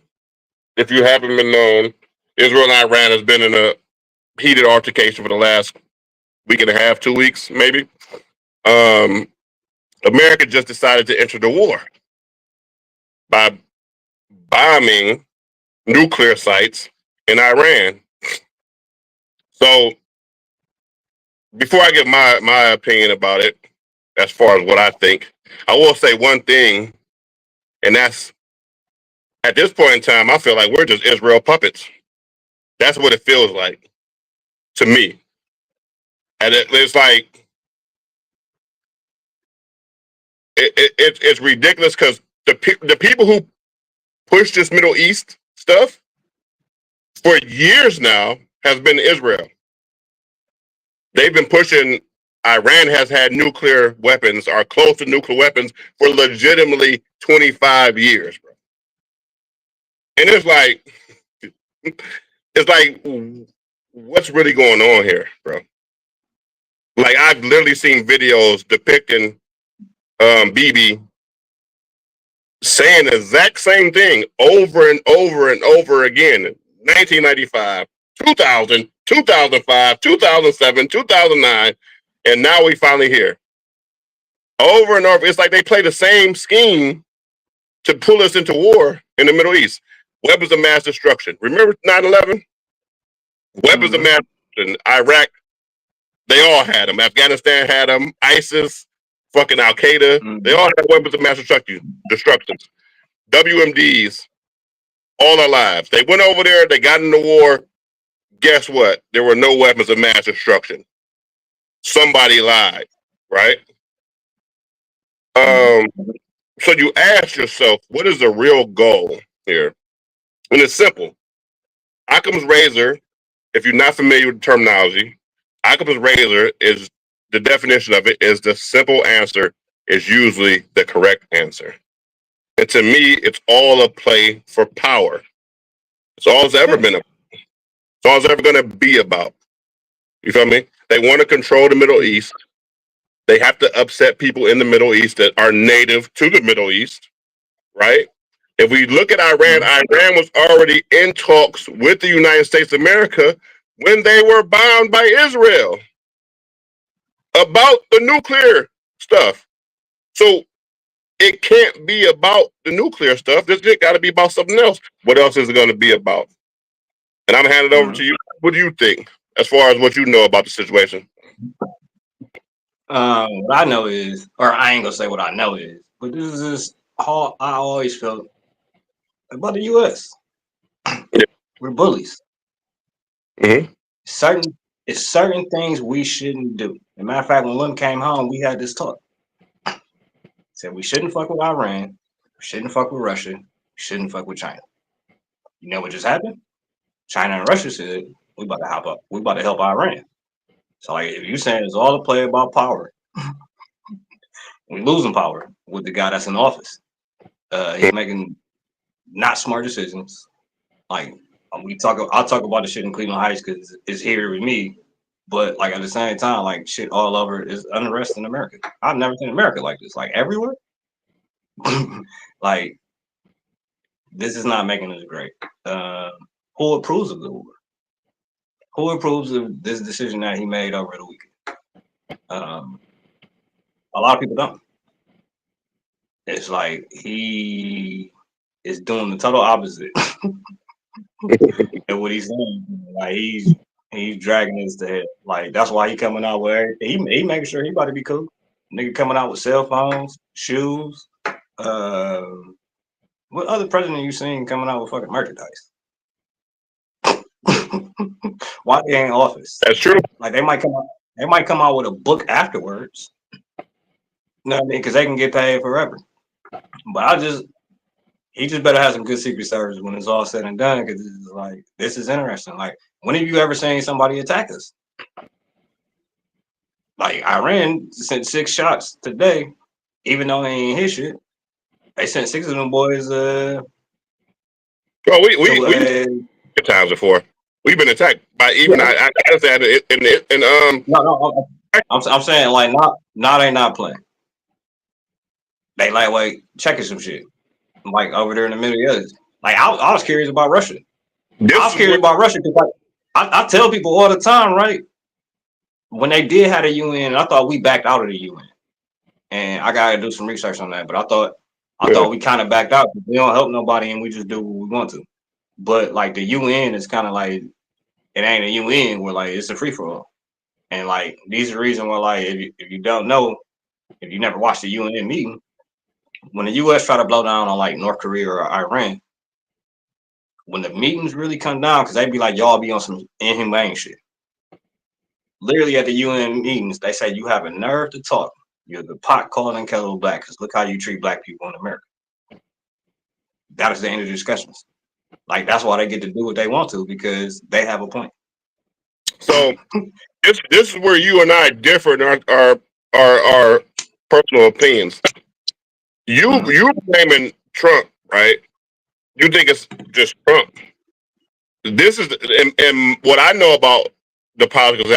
if you haven't been known, Israel and Iran has been in a heated altercation for the last week and a half, 2 weeks, maybe. America just decided to enter the war by bombing nuclear sites in Iran. So before I give my opinion about it, as far as what I think, I will say one thing, and that's at this point in time, I feel like we're just Israel puppets. That's what it feels like to me. And it's like it's ridiculous because the people who push this Middle East stuff for years now has been Israel. They've been pushing. Iran has had nuclear weapons or close to nuclear weapons for legitimately 25 years, bro. And it's like, what's really going on here, bro? Like, I've literally seen videos depicting Bibi saying the exact same thing over and over and over again. 1995, 2000, 2005, 2007, 2009, and now we finally here. Over and over. It's like they play the same scheme to pull us into war in the Middle East. Weapons of mass destruction. Remember 9/11? Weapons of mass destruction. Iraq, they all had them. Afghanistan had them. ISIS, fucking Al Qaeda, they all had weapons of mass destructions. WMDs, all our lives. They went over there, they got in the war. Guess what? There were no weapons of mass destruction. Somebody lied, right? So you ask yourself, what is the real goal here? And it's simple. Occam's razor, if you're not familiar with the terminology, Occam's razor is the definition of it is the simple answer is usually the correct answer. And to me, it's all a play for power. It's all it's ever been about. It's all it's ever going to be about. You feel me? They want to control the Middle East. They have to upset people in the Middle East that are native to the Middle East, right? If we look at Iran, Iran was already in talks with the United States of America when they were bound by Israel about the nuclear stuff. So it can't be about the nuclear stuff. This got to be about something else. What else is it going to be about? And I'm handing it over to you. What do you think as far as what you know about the situation? What I know is, or I ain't gonna say what I know is, but this is just how I always felt about the U.S. Yeah. We're bullies. Certain things we shouldn't do. As a matter of fact, when Lynn came home, we had this talk. Said we shouldn't fuck with Iran, we shouldn't fuck with Russia, we shouldn't fuck with China. You know what just happened? China and Russia said we about to hop up. We about to help Iran. So like, if you saying it's all a play about power, we losing power with the guy that's in office. He's making not smart decisions. Like I'll talk about the shit in Cleveland Heights because it's here with me. But like at the same time, like shit all over is unrest in America. I've never seen America like this. Like everywhere. Like this is not making us great. Who approves of the war? Who approves of this decision that he made over the weekend? A lot of people don't. It's like he is doing the total opposite of what he's saying. Like he's dragging us to hell. Like that's why he coming out with everything. He making sure he about to be cool. Nigga coming out with cell phones, shoes. What other president you seen coming out with fucking merchandise? Why they ain't in office? That's true. Like they might come out with a book afterwards. You know what I mean? Because they can get paid forever. But he just better have some good Secret Service when it's all said and done, because it's like, this is interesting. Like, when have you ever seen somebody attack us? Like, Iran sent 6 shots today, even though they ain't hit shit. They sent 6 of them boys. Well, we times before. We've been attacked by even I said No, I'm saying like they not playing. They lightweight checking some shit. Like over there in the Middle East. Like I was curious about Russia. I was curious about Russia because like, I tell people all the time, right? When they did have the UN, I thought we backed out of the UN. And I gotta do some research on that. But I thought we kind of backed out. We don't help nobody and we just do what we want to. But like the UN is kind of like, it ain't a UN where like it's a free for all. And like these are the reasons why, like, if you don't know, if you never watched the UN meeting, when the US try to blow down on like North Korea or Iran, when the meetings really come down, because they be like, y'all be on some inhumane shit. Literally at the UN meetings, they say you have a nerve to talk. You're the pot calling and kettle black, because look how you treat black people in America. That is the end of the discussions. Like that's why they get to do what they want to, because they have a point. So this is where you and I differ in our personal opinions. You blaming Trump, right? You think it's just Trump. This is and what I know about the politics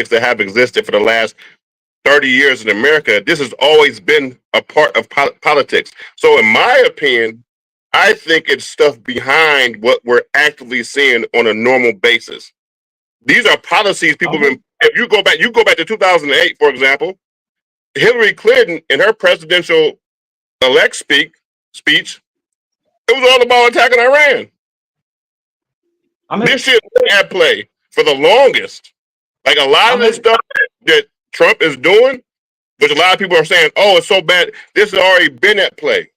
that have existed for the last 30 years in America. This has always been a part of politics. So in my opinion, I think it's stuff behind what we're actively seeing on a normal basis. These are policies people have been. If you go back to 2008, for example, Hillary Clinton in her presidential elect speech, it was all about attacking Iran. This shit was at play for the longest. Like a lot of this stuff that Trump is doing, which a lot of people are saying, "Oh, it's so bad." This has already been at play.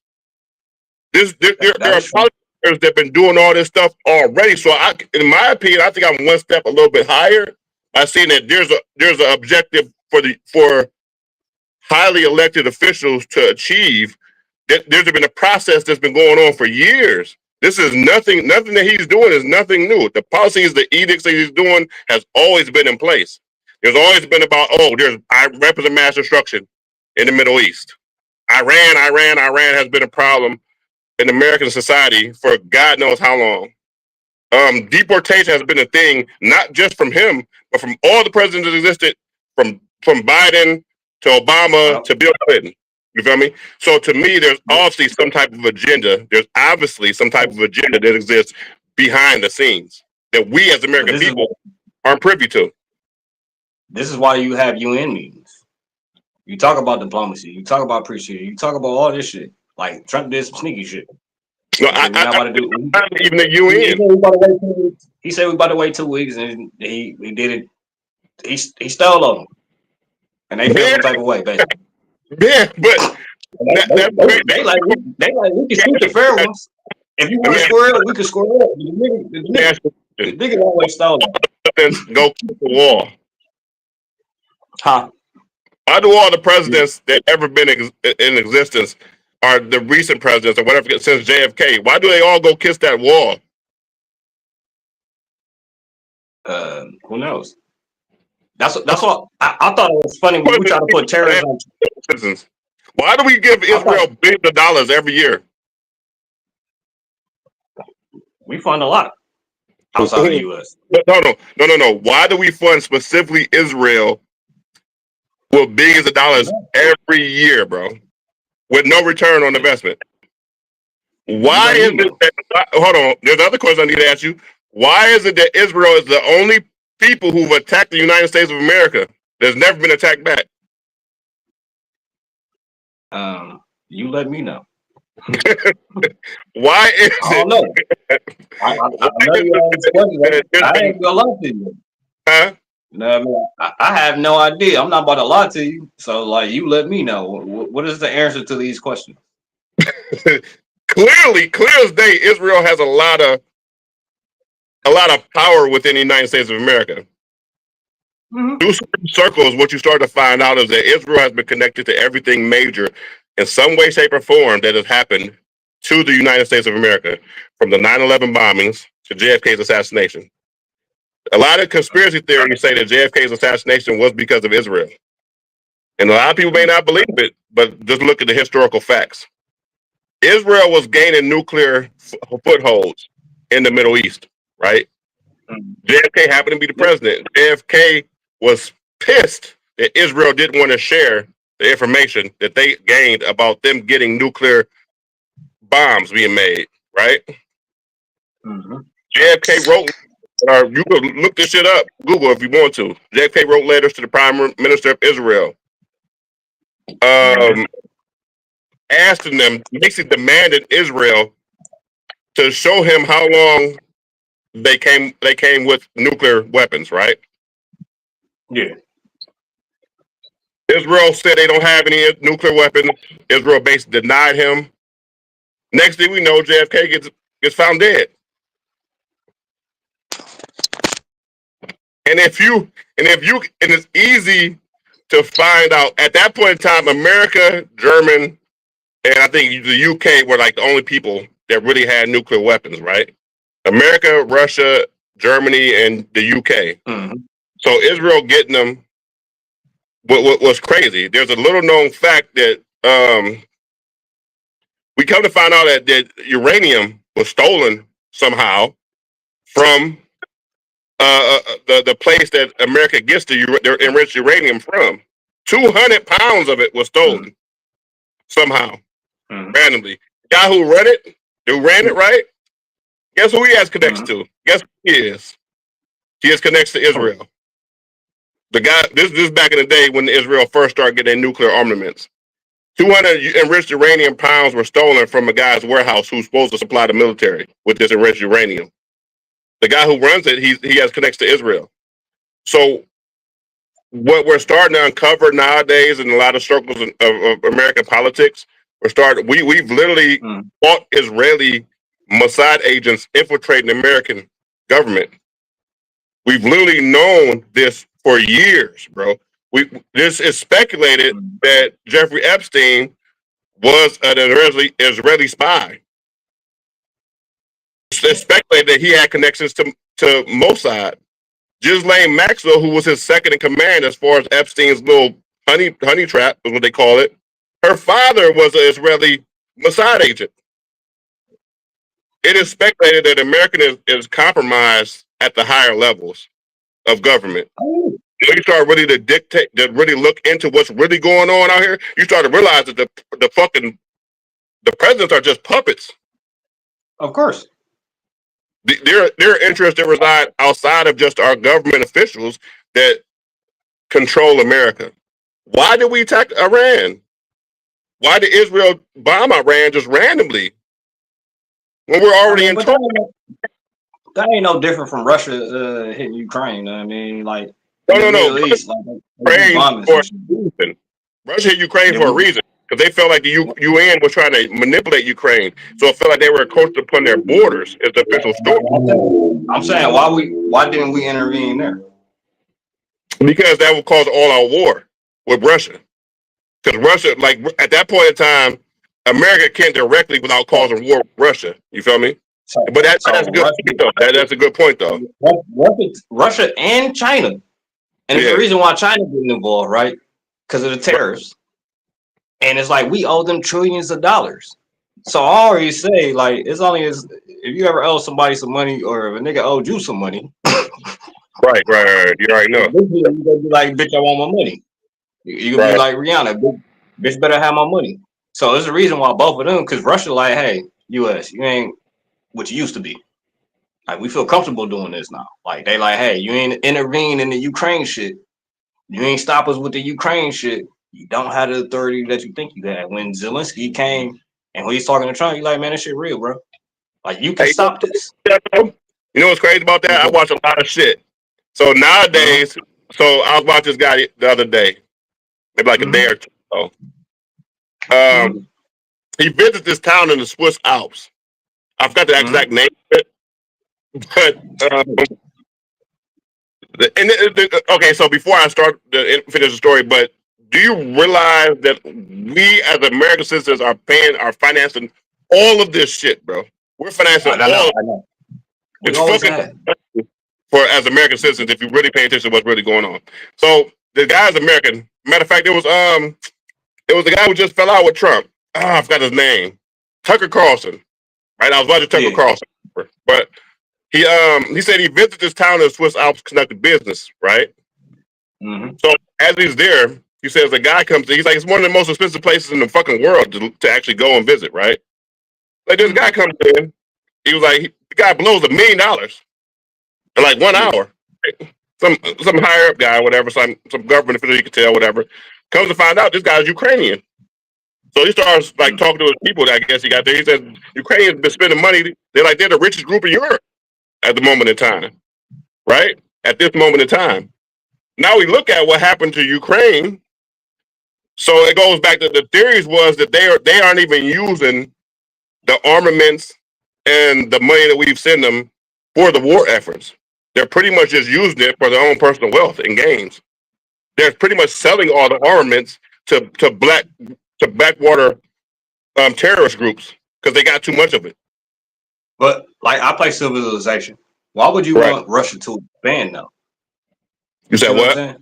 There are politicians that have been doing all this stuff already. So, in my opinion, I think I'm one step a little bit higher. I've seen that there's an objective for highly elected officials to achieve. There's been a process that's been going on for years. This is nothing that he's doing is nothing new. The policies, the edicts that he's doing has always been in place. There's always been about, I represent mass destruction in the Middle East. Iran has been a problem in American society for God knows how long. Deportation has been a thing, not just from him, but from all the presidents that existed, from Biden to Obama to Bill Clinton. You feel me? So to me, there's obviously some type of agenda. There's obviously some type of agenda that exists behind the scenes that we as American people aren't privy to. This is why you have UN meetings. You talk about diplomacy. You talk about appreciation. You talk about all this shit. Like Trump did some sneaky shit. No, I even the UN. He said we about to wait 2 weeks, and he did it. He stole on them, and they feel some type of way, basically. Yeah, but they like we can shoot the fair ones. If you want to square up, we can square up. The nigga always stole them. Go keep the wall. Huh? Why do all the presidents that ever been in existence are the recent presidents or whatever since JFK? Why do they all go kiss that wall? Who knows? That's what I thought it was funny when we try to put terrorism on citizens. Why do we give Israel billions of dollars every year? We fund a lot outside of the U.S. No. Why do we fund specifically Israel with billions of dollars every year, bro, with no return on investment? Why is it that, hold on, there's other questions I need to ask you. Why is it that Israel is the only people who've attacked the United States of America that's never been attacked back? You let me know. Why is I don't know. I ain't gonna lie to you. Huh? No, I have no idea. I'm not about to lie to you. So, like, you let me know. What is the answer to these questions? Clear as day, Israel has a lot of power within the United States of America. Through certain circles, what you start to find out is that Israel has been connected to everything major in some way, shape, or form that has happened to the United States of America, from the 9/11 bombings to JFK's assassination. A lot of conspiracy theories say that JFK's assassination was because of Israel. And a lot of people may not believe it, but just look at the historical facts. Israel was gaining nuclear footholds in the Middle East, right? JFK happened to be the president. JFK was pissed that Israel didn't want to share the information that they gained about them getting nuclear bombs being made, right? JFK wrote, you can look this shit up, Google if you want to. JFK wrote letters to the Prime Minister of Israel, asking them, basically demanded Israel to show him how long they came with nuclear weapons, right? Yeah. Israel said they don't have any nuclear weapons. Israel basically denied him. Next thing we know, JFK gets found dead. And it's easy to find out at that point in time, America, German, and I think the UK were like the only people that really had nuclear weapons, right? America, Russia, Germany, and the UK. So Israel getting them was crazy. There's a little known fact that we come to find out that uranium was stolen somehow from the place that America gets their enriched uranium from. 200 pounds of it was stolen somehow, randomly. The guy who ran it, right? Guess who he has connections to? Guess who he is? He has connections to Israel. The guy, this is back in the day when Israel first started getting nuclear armaments. 200 enriched uranium pounds were stolen from a guy's warehouse who's supposed to supply the military with this enriched uranium. The guy who runs it, he has connections to Israel. So what we're starting to uncover nowadays in a lot of circles of American politics, we've literally fought Israeli Mossad agents infiltrating the American government. We've literally known this for years, bro. This is speculated that Jeffrey Epstein was an Israeli spy. It's speculated that he had connections to Mossad. Ghislaine Maxwell, who was his second in command as far as Epstein's little honey trap, is what they call it. Her father was an Israeli Mossad agent. It is speculated that America is compromised at the higher levels of government. When you start really to dictate, to really look into what's really going on out here, you start to realize that the presidents are just puppets. Of course. Their interests that reside outside of just our government officials that control America. Why did we attack Iran? Why did Israel bomb Iran just randomly when we're already in trouble? That ain't no different from Russia hitting Ukraine. I mean, like no. Russia hit Ukraine for a reason. Because they felt like the UN was trying to manipulate Ukraine. So it felt like they were encroached upon their borders, is the official story. I'm saying, why didn't we intervene there? Because that would cause all our war with Russia. Because Russia, like at that point in time, America can't directly without causing war with Russia. You feel me? But that's a good point, though. That's a good point, though. Russia and China. And it's the reason why China getting involved, right? Because of the tariffs. And it's like we owe them trillions of dollars. So I always say, like, it's only as if you ever owe somebody some money or if a nigga owed you some money. Right. You already know. You gonna be like, bitch, I want my money. You gonna be like Rihanna, bitch better have my money. So there's a reason why both of them, because Russia like, hey, US, you ain't what you used to be. Like, we feel comfortable doing this now. Like, they like, hey, you ain't intervene in the Ukraine shit. You ain't stop us with the Ukraine shit. You don't have the authority that you think you had. When Zelensky came and when he's talking to Trump, you like, man, this shit real, bro. Like, you can stop this. You know what's crazy about that? I watch a lot of shit. So nowadays, so I was watching this guy the other day, maybe like a day or two ago. He visits this town in the Swiss Alps. I forgot the exact name of it, but okay. So before I start to finish the story, but do you realize that we as American citizens are financing all of this shit, bro. We're financing I know. It's fucking for as American citizens if you really pay attention to what's really going on. So the guy's American. Matter of fact, it was the guy who just fell out with Trump. I forgot his name. Tucker Carlson. Right? I was watching Tucker Carlson. But he said he visited this town in the Swiss Alps conducted business, right? Mm-hmm. So as he's there, he says the guy comes in, he's like, it's one of the most expensive places in the fucking world to actually go and visit, right? Like this guy comes in, he was like, the guy blows $1 million in like 1 hour. Right? Some higher up guy, whatever, some government official you can tell, whatever. Comes to find out this guy's Ukrainian. So he starts like talking to his people that I guess he got there. He says Ukrainians been spending money. They're the richest group in Europe at the moment in time. Right? At this moment in time. Now we look at what happened to Ukraine. So it goes back to the theories was that they aren't even using the armaments and the money that we've sent them for the war efforts. They're pretty much just using it for their own personal wealth and gains. They're pretty much selling all the armaments to backwater terrorist groups because they got too much of it. But like I play Civilization. Why would you want Russia to expand though? You said what?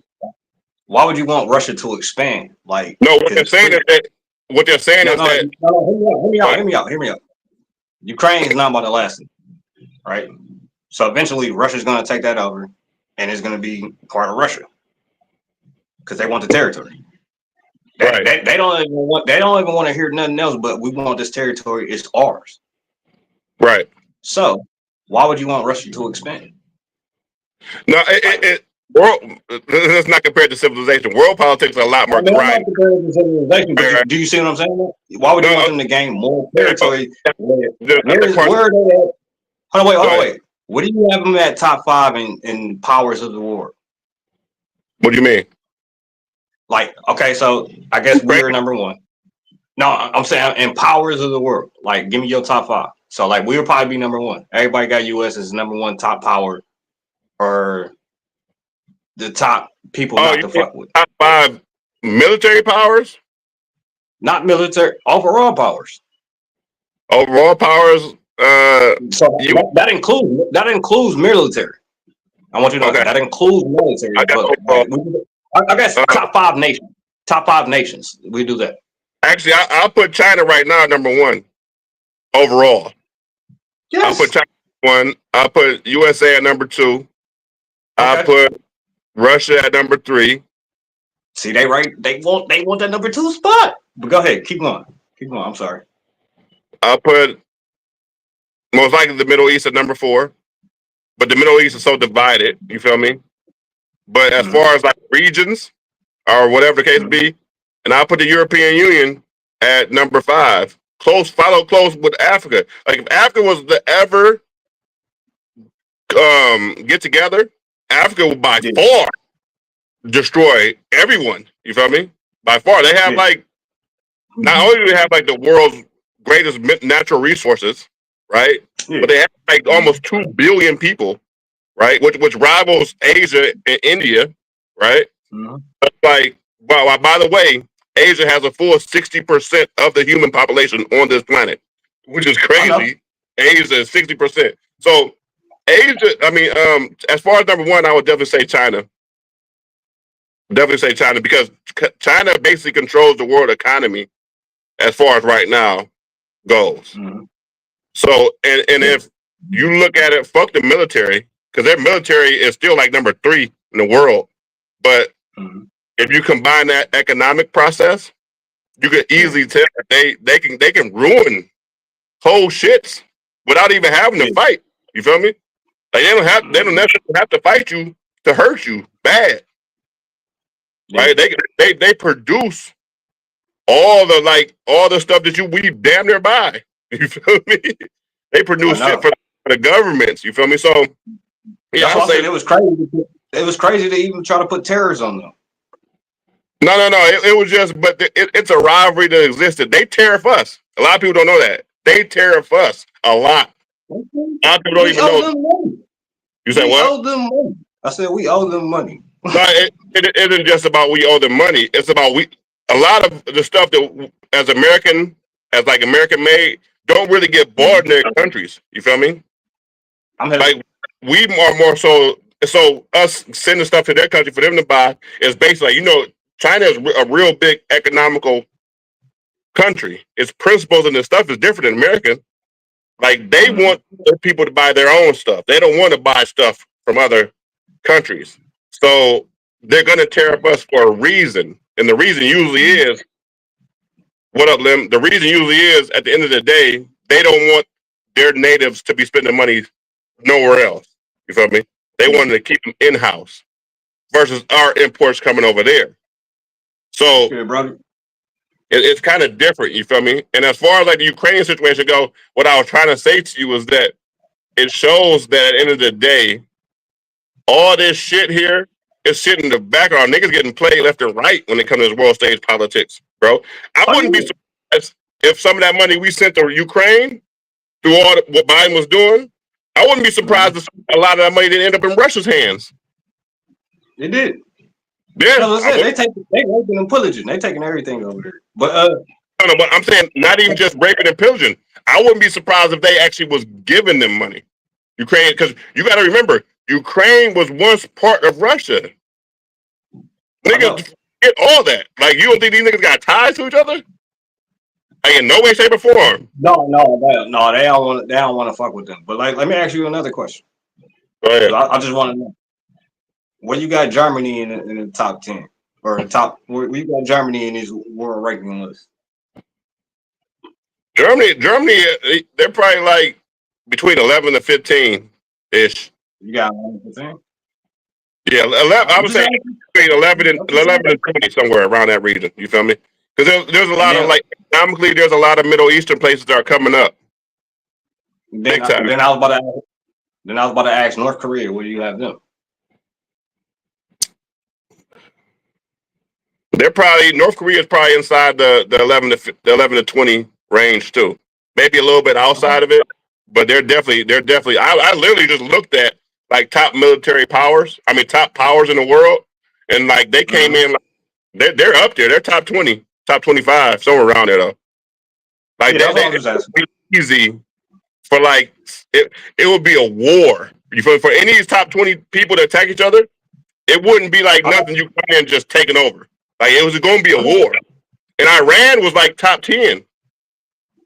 Why would you want Russia to expand? Like no, what they're saying is that hear me out. Ukraine is not about to last, right? So eventually Russia's gonna take that over and it's gonna be part of Russia. Because they want the territory. They don't even want to hear nothing else but we want this territory, it's ours. Right. So why would you want Russia to expand? No, let's not compare to civilization. World politics are a lot more grinding. Do you see what I'm saying? Why would you want them to gain more territory? Hold on, wait. What do you have them at top 5 in powers of the world? What do you mean? Like, okay, so I guess we're number 1. No, I'm saying in powers of the world. Like, give me your top 5. So, like, we would probably be number 1. Everybody got US as number 1 top power, or the top people not to fuck with. Top 5 military powers? Not military, overall powers. Overall powers. So that includes military. I want you to know that includes military. I guess top 5 nations. Top 5 nations. We do that. Actually, I'll put China right now number 1 overall. Yes. I'll put China 1. I'll put USA at number 2. Okay. I'll put Russia at number 3. See, they want that number 2 spot. But go ahead, keep going. I'm sorry. I'll put most likely the Middle East at number 4. But the Middle East is so divided, you feel me? But as far as like regions or whatever the case be, and I'll put the European Union at number 5. Follow close with Africa. Like if Africa was to ever get together, Africa would by far destroy everyone. You feel me? By far. They have like, not only do they have like the world's greatest natural resources, right? But they have like almost 2 billion people, right? Which rivals Asia and India, right? Like, by the way, Asia has a full 60% of the human population on this planet, which is crazy. Asia is 60%. So Asia, as far as number 1, I would definitely say China. Because China basically controls the world economy as far as right now goes. So, and if you look at it, fuck the military, because their military is still like number 3 in the world. But if you combine that economic process, you could easily tell that they can ruin whole shits without even having to fight. You feel me? Like they don't necessarily have to fight you to hurt you bad. Right? They produce all the stuff that we damn near buy. You feel me? They produce shit for the governments. You feel me? So yeah, I say it was crazy. It was crazy to even try to put tariffs on them. No. It was just, but it's a rivalry that existed. They tariff us. A lot of people don't know that. They tariff us a lot. A lot of people don't even know. Money. You said what? We owe them money. I said we owe them money. No, it isn't just about we owe them money. It's about a lot of the stuff that as American made, don't really get bored in their countries. You feel me? Like we are more so. So us sending stuff to their country for them to buy is basically, China is a real big economical country. Its principles and the stuff is different than America. Like they want their people to buy their own stuff. They don't want to buy stuff from other countries. So they're going to tear up us for a reason. And the reason usually is, what up, Lim? The reason usually is, at the end of the day, they don't want their natives to be spending money nowhere else. You feel me? They wanted to keep them in-house versus our imports coming over there. So it's kind of different, you feel me? And as far as like the Ukrainian situation go, what I was trying to say to you was that it shows that at the end of the day, all this shit here is shit in the background. Niggas getting played left and right when it comes to this world stage politics, bro. I wouldn't be surprised if some of that money we sent to Ukraine through all what Biden was doing, I wouldn't be surprised if a lot of that money didn't end up in Russia's hands. It did. Yeah, they raping and pillaging. They taking everything over there. But no, but I'm saying not even just raping and pillaging. I wouldn't be surprised if they actually was giving them money. Ukraine, because you got to remember, Ukraine was once part of Russia. Niggas get all that. Like, you don't think these niggas got ties to each other? Like, in no way, shape, or form. No, they don't want to fuck with them. But like, let me ask you another question. Go ahead. I just want to know where you got Germany in the top 10 or the top. Where you got Germany in these world ranking lists? Germany, they're probably like between 11 and 15 ish. You got 11%? Yeah, 11. I would say between 11 and 20, somewhere around that region. You feel me? Because there's a lot of, like, economically, there's a lot of Middle Eastern places that are coming up. Then I was about to ask North Korea, where do you have them? North Korea is probably inside the 11 to 20 range too. Maybe a little bit outside of it, but they're definitely. I literally just looked at like top military powers. I mean, top powers in the world, and like they came in. Like, they're up there. They're top 20, top 25, somewhere around there though. Like it's easy for like it would be a war. For any of these top 20 people to attack each other, it wouldn't be like nothing you come in just taking over. Like, it was going to be a war. And Iran was like top 10. You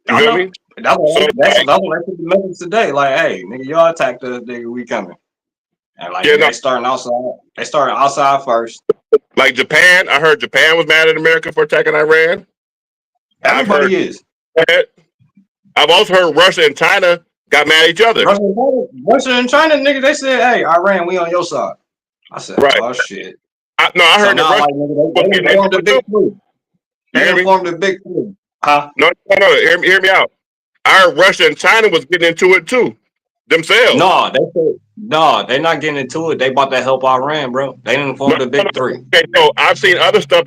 know what I mean? That's what I put the message today. Like, hey, nigga, y'all attacked us, nigga, we coming. And like, they starting outside. They started outside first. Like Japan, I heard Japan was mad at America for attacking Iran. Everybody is. I've also heard Russia and China got mad at each other. Russia and China, nigga, they said, hey, Iran, we on your side. I said, oh, shit. I heard that they formed a big three. They formed a big three. Huh? No. Hear me out. I heard Russia and China was getting into it too, themselves. No, they said they're not getting into it. They about to help Iran, bro. They didn't form the big three. Okay, so I've seen other stuff.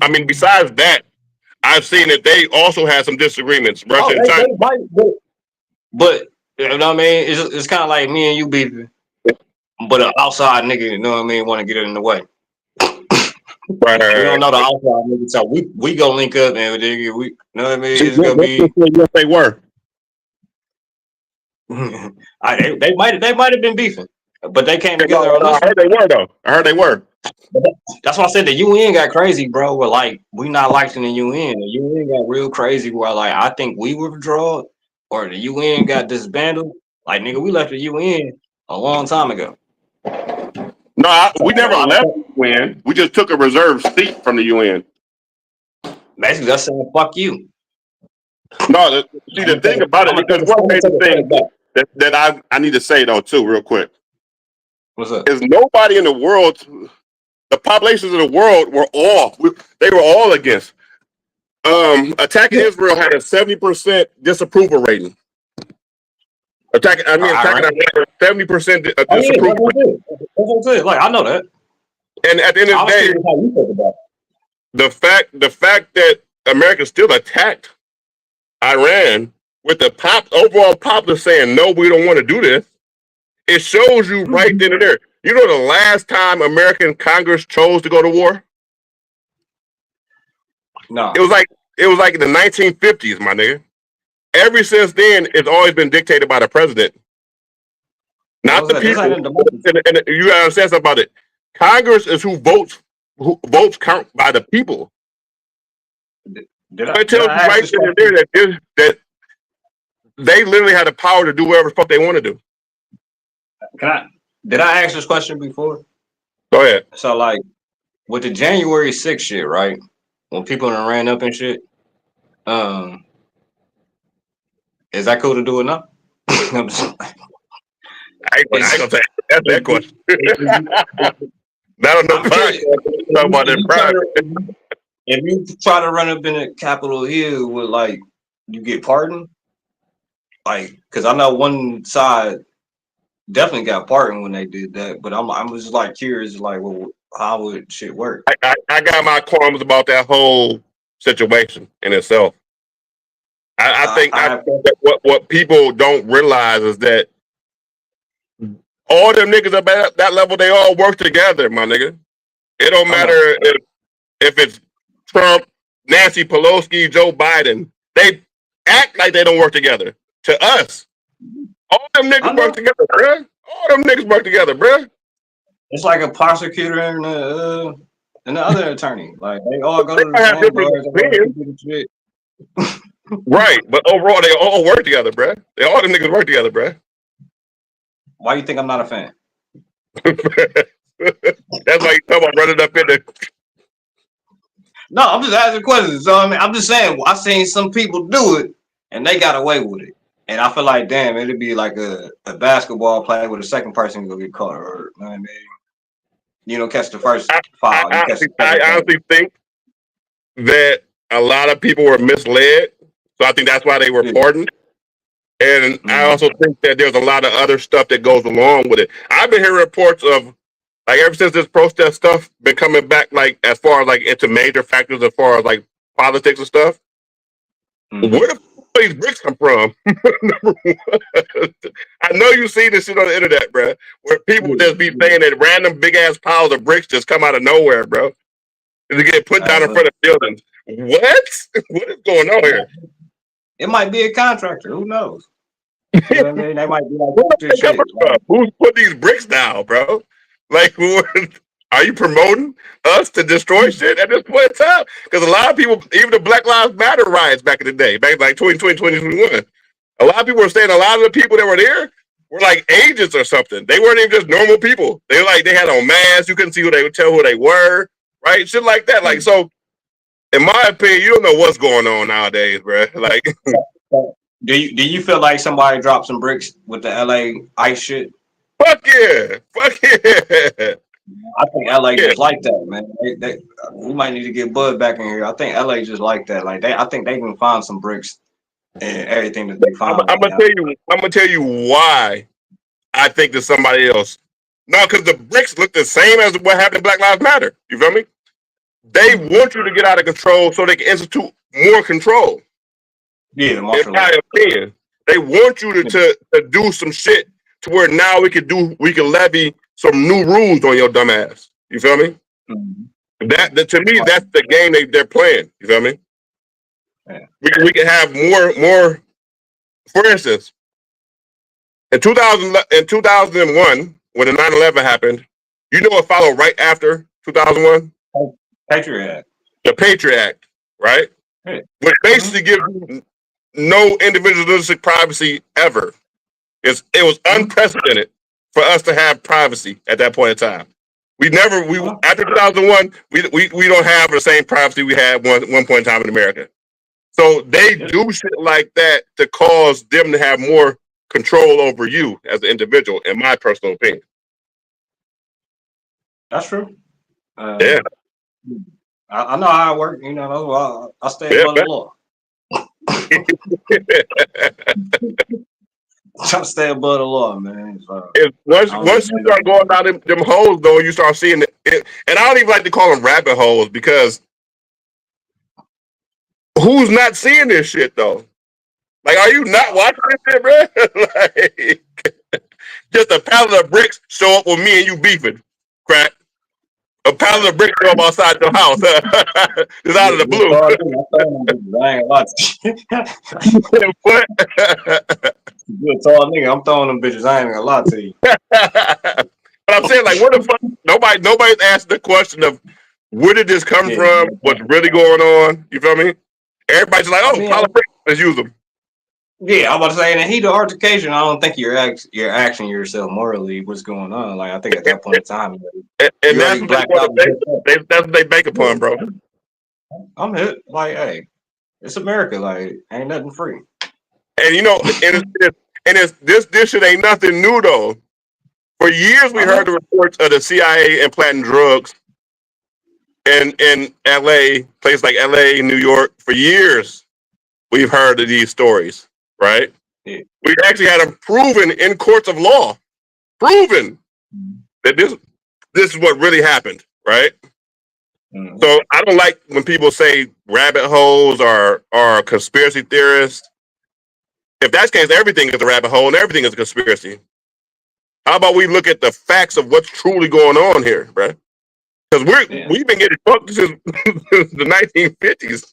I mean, besides that, I've seen that they also had some disagreements. Russia and China. But you know what I mean? It's kind of like me and you beefing, but an outside nigga, you know what I mean, want to get it in the way. Right. We don't know the outside nigga, so we go link up and we, you know what I mean? It's gonna be. Yes, they were. They might have been beefing, but they came together. I heard they were though. I heard they were. That's why I said the UN got crazy, bro. We're like, we not liking the UN. The UN got real crazy. Where like, I think we withdrew, or the UN got disbanded. Like, nigga, we left the UN a long time ago. No, we never left the UN. We just took a reserve seat from the UN. Basically, that's saying fuck you. No, see the thing about it, because one major thing that I need to say though too, real quick. What's up? Is nobody in the world, the populations of the world were all against. Attacking Israel had a 70% disapproval rating. Attacking Iran, 70% disapproval rating. That's what I'm saying. Like, I know that. And at the end of the day, the fact that America still attacked Iran with the overall populace saying no, we don't want to do this, it shows you right then and there. You know the last time American Congress chose to go to war? No. It was like in the 1950s, my nigga. ever since then, it's always been dictated by the president, not the people. And you gotta understand something about it. Congress is who votes count by the people. I tell you right there that they literally have the power to do whatever the fuck they want to do. Did I ask this question before? Go ahead. So like with the January 6th shit, right? When people ran up and shit, is that cool to do it now? I'm just like, I ain't gonna say that question. Not on the podcast. Talking about that private. If you try to run up in the Capitol Hill with like you get pardoned, like because I know one side definitely got pardoned when they did that, but I'm just like curious, like, well, how would shit work? I got my qualms about that whole situation in itself. I think that what people don't realize is that all them niggas up at that level, they all work together, my nigga. It don't matter if it's Trump, Nancy Pelosi, Joe Biden. They act like they don't work together. To us, all them niggas work together, bruh. All them niggas work together, bruh. It's like a prosecutor and the other attorney. Like they all go to the same bars. Right, but overall, they all work together, bruh. All them niggas work together, bruh. Why you think I'm not a fan? That's why you talk about running up in the. No, I'm just asking questions. So I mean, I'm just saying, I've seen some people do it and they got away with it. And I feel like, damn, it'd be like a basketball player with a second person go get caught, or you know what I mean, catch the first foul. I honestly think that a lot of people were misled, so I think that's why they were pardoned. And I also think that there's a lot of other stuff that goes along with it. I've been hearing reports of, like, ever since this protest stuff been coming back, like, as far as, like, into major factors as far as, like, politics and stuff. Where the fuck these bricks come from? I know you see this shit on the internet, bro, where people just be saying that random big-ass piles of bricks just come out of nowhere, bro. To get put down in front of buildings. What? What is going on here? It might be a contractor. Who knows? You know what I mean? They might be like, who's put these bricks down, bro? Like, are you promoting us to destroy shit at this point in time? Because a lot of people, even the Black Lives Matter riots back in the day, back like 2020, 2021, a lot of people were saying a lot of the people that were there were like agents or something. They weren't even just normal people. They had on masks. You couldn't see tell who they were, right? Shit like that. Like, so, in my opinion, you don't know what's going on nowadays, bro. Like, do you feel like somebody dropped some bricks with the LA ice shit? Fuck yeah. I think LA just like that, man. We might need to get Bud back in here. I think LA just like that. Like I think they can find some bricks and everything that they find. I'm gonna tell you why I think there's somebody else. No, because the bricks look the same as what happened in Black Lives Matter. You feel me? They want you to get out of control so they can institute more control. Yeah, in my opinion, they want you to do some shit to where now we can levy some new rules on your dumb ass. You feel me? Mm-hmm. That to me, that's the game they're playing. You feel me? Yeah. We can have more. For instance, in 2001, when the 9/11 happened, you know what followed right after 2001? Patriot Act. The Patriot Act, right? Hey. Which basically gives no individualistic privacy ever. It was unprecedented for us to have privacy at that point in time. After 2001, we don't have the same privacy we had one point in time in America. So they do shit like that to cause them to have more control over you as an individual, in my personal opinion. That's true. Yeah. I know how it works. I stay above the law. I stay above the law, man. Once you start going down them holes, though, you start seeing it. And I don't even like to call them rabbit holes because who's not seeing this shit, though? Like, are you not watching this shit, bro? Like, just a pallet of bricks show up with me and you beefing, crack. a pallet of bricks from outside your house. It's out of the blue. What? You're a tall nigga. I'm throwing them bitches. I ain't gonna lie to you. But I'm saying, like, what the fuck? Nobody's asked the question of where did this come from? What's really going on? You feel me? Everybody's like, oh, pallet of bricks. Let's use them. Yeah, I'm about to say, in the heat of altercation, I don't think you're asking yourself morally what's going on. Like, I think at that point in time, and that's what they bank upon, bro. I'm hit. Like, hey, it's America. Like, ain't nothing free. And you know, this shit ain't nothing new though. For years, we heard the reports of the CIA implanting drugs in LA, places like LA, New York. For years, we've heard of these stories. Right? Yeah. We actually had them proven in courts of law, proven that this is what really happened, right? Mm-hmm. So I don't like when people say rabbit holes or conspiracy theorists. If that's the case, everything is a rabbit hole and everything is a conspiracy. How about we look at the facts of what's truly going on here, right? Because we've been getting fucked since the 1950s.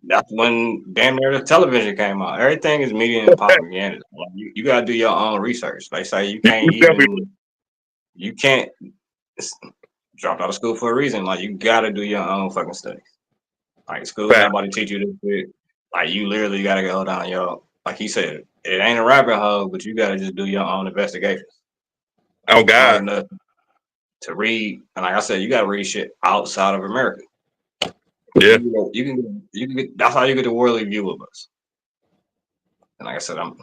That's when damn near the television came out. Everything is media and propaganda. Like, you gotta do your own research. They say you can't drop out of school for a reason. Like, you gotta do your own fucking studies. Like, school ain't nobody teach you this shit. Like, you literally gotta go down your, like he said, it ain't a rabbit hole, but you gotta just do your own investigations. Oh God. To read, and like I said, you gotta read shit outside of America. Yeah, you can get. That's how you get the worldly view of us. And like I said, I'm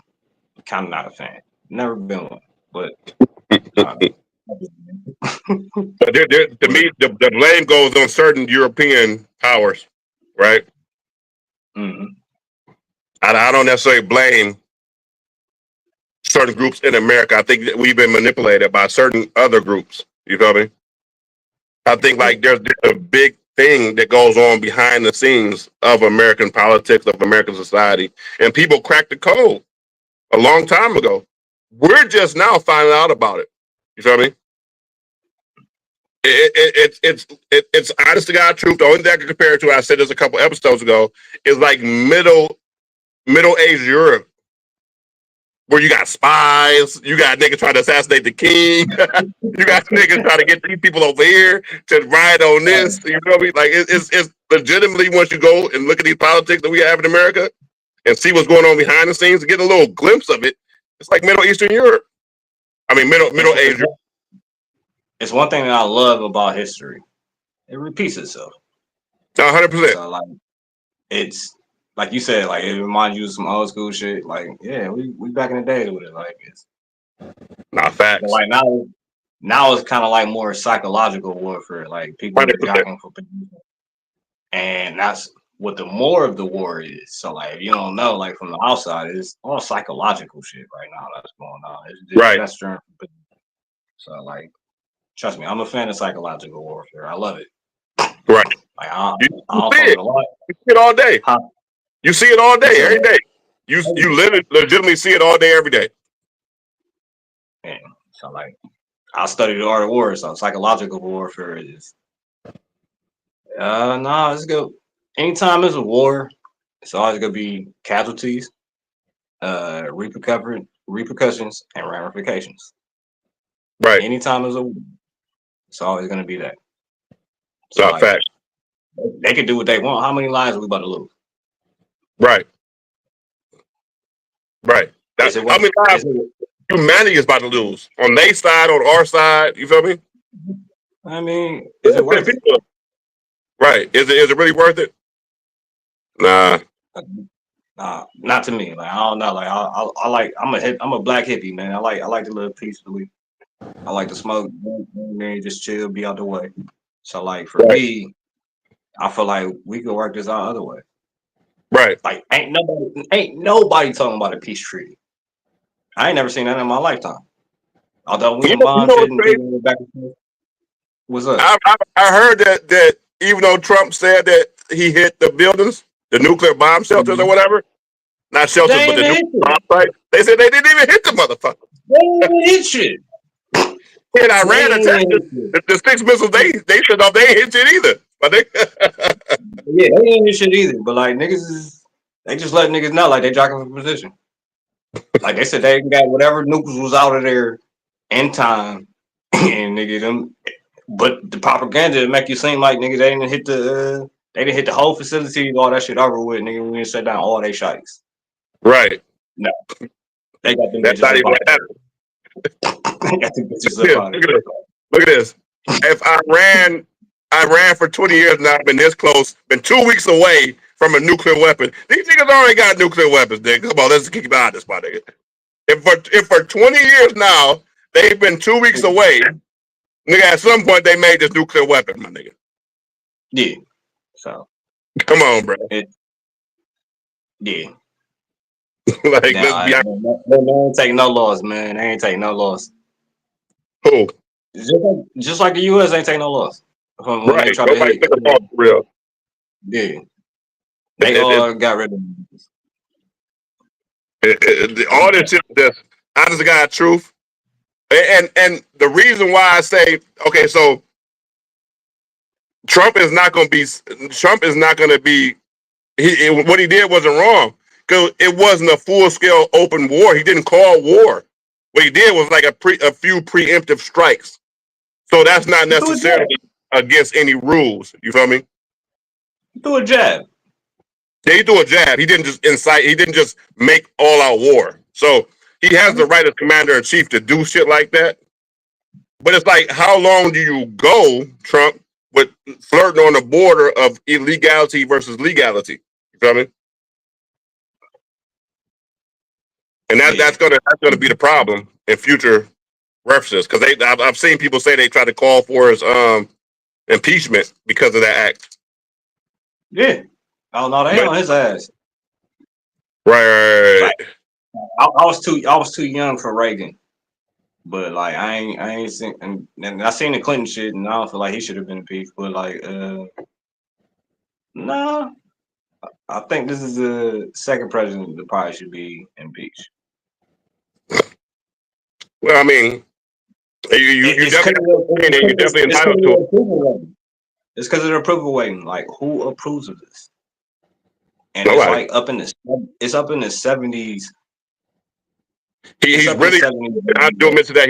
kind of not a fan. Never been one, but. To me, the blame goes on certain European powers, right? Mm-hmm. I don't necessarily blame certain groups in America. I think that we've been manipulated by certain other groups. You feel me? I think like there's a big thing that goes on behind the scenes of American politics, of American society, and people cracked the code a long time ago. We're just now finding out about it. You feel me? It's honest to God truth. The only thing I can compare it to, I said this a couple episodes ago, is like middle-aged Europe, where you got spies, you got niggas trying to assassinate the king, you got niggas trying to get these people over here to ride on this. You know what I mean? Like it's legitimately, once you go and look at these politics that we have in America and see what's going on behind the scenes and get a little glimpse of it, it's like Middle Eastern Europe. I mean, middle-aged Europe. It's one thing that I love about history. It repeats itself. 100%. So, like, it's like you said, like, it reminds you of some old school shit. Like, yeah, we back in the day with it. Like, it's not facts. Like now it's kind of like more psychological warfare. Like, people are jockeying for position, and that's what the more of the war is. So, like, if you don't know, like, from the outside, it's all psychological shit right now that's going on. It's just gesturing. So, like, trust me, I'm a fan of psychological warfare. I love it. Right. Like, you see it all day. Huh? You see it all day, every day. You legitimately see it all day, every day. Yeah. So, like, I studied the art of war, so psychological warfare is. It's good. Anytime there's a war, it's always gonna be casualties, repercussions, and ramifications. Right. Anytime there's a war, it's always gonna be that. So, like, fact. They can do what they want. How many lives are we about to lose? Right. Right. That's how many lives humanity is about to lose on their side, on our side. You feel me? I mean, is it worth it? Right. Is it really worth it? Nah. Not to me. Like, I don't know. Like, I'm a black hippie, man. I like to live peacefully. I like to smoke, just chill, be out the way. So, like, for me, I feel like we could work this out other way. Right. Like, ain't nobody talking about a peace treaty. I ain't never seen that in my lifetime. Although we bomb shit and people back and forth. What's up? I heard that even though Trump said that he hit the buildings, the nuclear bomb shelters or whatever, not shelters, but the nuclear bomb sites, they said they didn't even hit the motherfucker. They didn't even hit shit. And Iran attacked the 6 missiles they shut off. They ain't hit shit either. But they yeah, they ain't hit shit either. But like they just let niggas know like they jocking for position. Like they said they got whatever nukes was out of there in time, and nigga them. But the propaganda make you seem like nigga they didn't hit the whole facility, all that shit over with. Nigga, we didn't shut down all they shots. right. No, they got them. That's not even what happened. They got them bitches up. Look at this. If Iran for 20 years now been this close, been 2 weeks away from a nuclear weapon. These niggas already got nuclear weapons, nigga. Come on, let's kick it out of this, my nigga. If for 20 years now they've been 2 weeks away, nigga, at some point they made this nuclear weapon, my nigga. Yeah. So come on, bro. Yeah. Like, nah, they ain't taking no loss, man. They ain't taking no loss. Who? Just like the U.S. ain't taking no loss. When right. They try to hit. For real. Yeah. They all got rid of them. All this shit is just honest to God truth. And the reason why I say, okay, so Trump is not going to be, what he did wasn't wrong. Because it wasn't a full-scale open war. He didn't call war. What he did was like a few preemptive strikes. So that's not necessarily against any rules. You feel me? Do a jab. Yeah, he threw a jab. He didn't just incite. He didn't just make all-out war. So he has the right as commander-in-chief to do shit like that. But it's like, how long do you go, Trump, with flirting on the border of illegality versus legality? You feel me? And that's gonna be the problem in future references, because I've seen people say they try to call for his impeachment because of that act. Yeah. Oh no, they on his ass. Right. Like, I was too young for Reagan, but like I ain't seen, and I seen the Clinton shit, and I don't feel like he should have been impeached. But like, nah, I think this is the second president that probably should be impeached. Well, I mean, you definitely entitled to it. It's because of the approval rating. Like, who approves of this? And Nobody. It's like up in the 70s. He's really. I do admit to that.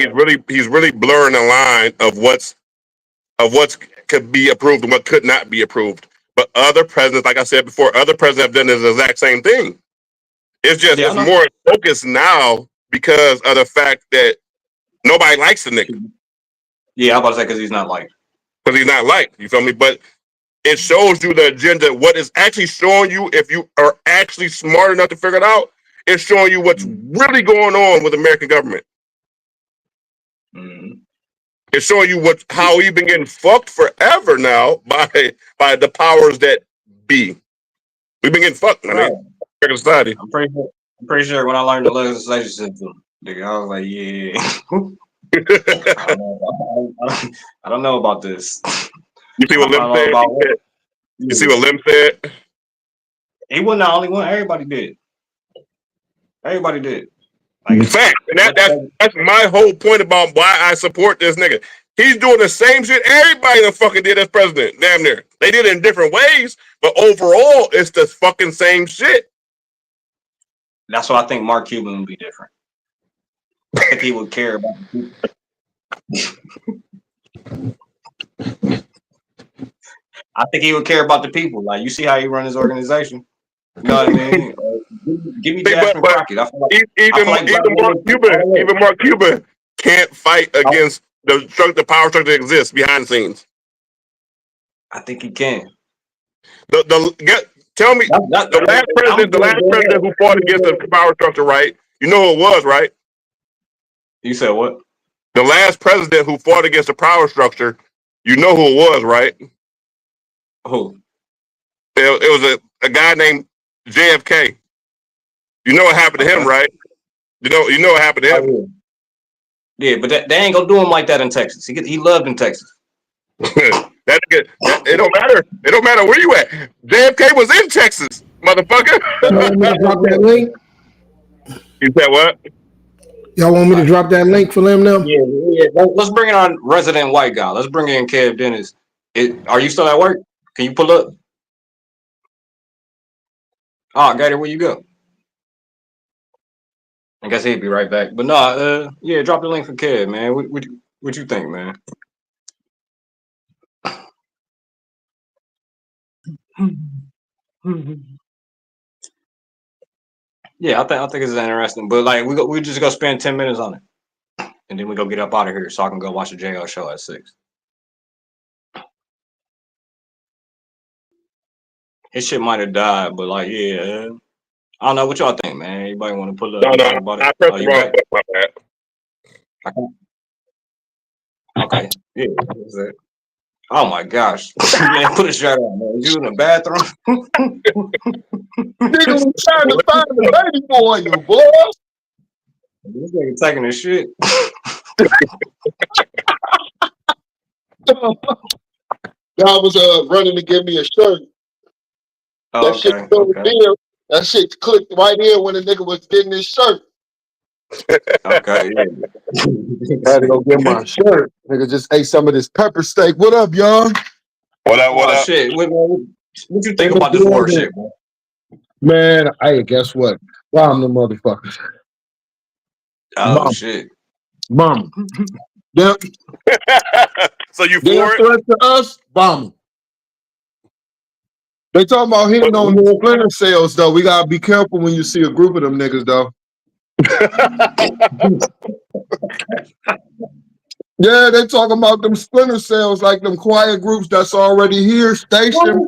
He's really blurring the line of what's could be approved and what could not be approved. But other presidents, like I said before, other presidents have done the exact same thing. It's just it's more focused now because of the fact that nobody likes the nigga. Yeah, I'm about to say because he's not liked. Because he's not liked. You feel me? But it shows you the agenda. What is actually showing you, if you are actually smart enough to figure it out, it's showing you what's really going on with the American government. Mm-hmm. It's showing you how we've been getting fucked forever now by the powers that be. We've been getting fucked, man. Right. American society. I'm pretty sure when I learned the legislation system, nigga, I was like, yeah. I don't know about this. You see what Lim said? You see what Lim said? He wasn't the only one. Everybody did. Everybody did. Like, fact. And that's my whole point about why I support this nigga. He's doing the same shit everybody that fucking did as president. Damn near. They did it in different ways, but overall, it's the fucking same shit. That's why I think Mark Cuban would be different. I think he would care about the people. I think he would care about the people. Like, you see how he run his organization? You know what I mean? Give me Jasmine Crockett. I feel like, even Mark Cuban can't fight against the power structure that exists behind the scenes. I think he can. Tell me, the last president who fought against the power structure, right? You know who it was, right? You said what? The last president who fought against the power structure, you know who it was, right? Who? It was a guy named JFK. You know what happened to him, right? You know what happened to him. Yeah, but they ain't gonna do him like that in Texas. He loved in Texas. That's good. It don't matter. It don't matter where you at. JFK was in Texas, motherfucker. Drop that link. You said what? Y'all want me to drop that link for them now? Yeah. Let's bring in our resident white guy. Let's bring in Kev Dennis. Are you still at work? Can you pull up? Oh, Gator, where you go? I guess he'd be right back. But no, yeah, drop the link for Kev, man. What you think, man? Yeah, I think it's interesting. But like we just go spend 10 minutes on it. And then we go get up out of here so I can go watch the JL show at 6. His shit might have died, but like, yeah. I don't know what y'all think, man. Anybody want to pull up? No, I pressed the wrong button. My bad. Okay. Yeah. Oh my gosh. Man, put a shirt on, man. You in the bathroom? Nigga was trying to find the baby for you, boy. This nigga taking his shit. Y'all was running to give me a shirt. Oh, that shit that shit clicked right in when the nigga was getting his shirt. Okay, yeah. I had to go get my shirt. Nigga just ate some of this pepper steak. What up, y'all? What up? Shit. What you think about this war shit, man? Man, hey, guess what? Bomb the motherfuckers. Oh, shit. Bomb. Them, So you them for it? threat to us, bomb them. They talking about hitting on the splinter cells, though. We gotta be careful when you see a group of them niggas, though. Yeah, they talking about them splinter cells, like them quiet groups that's already here, stationed.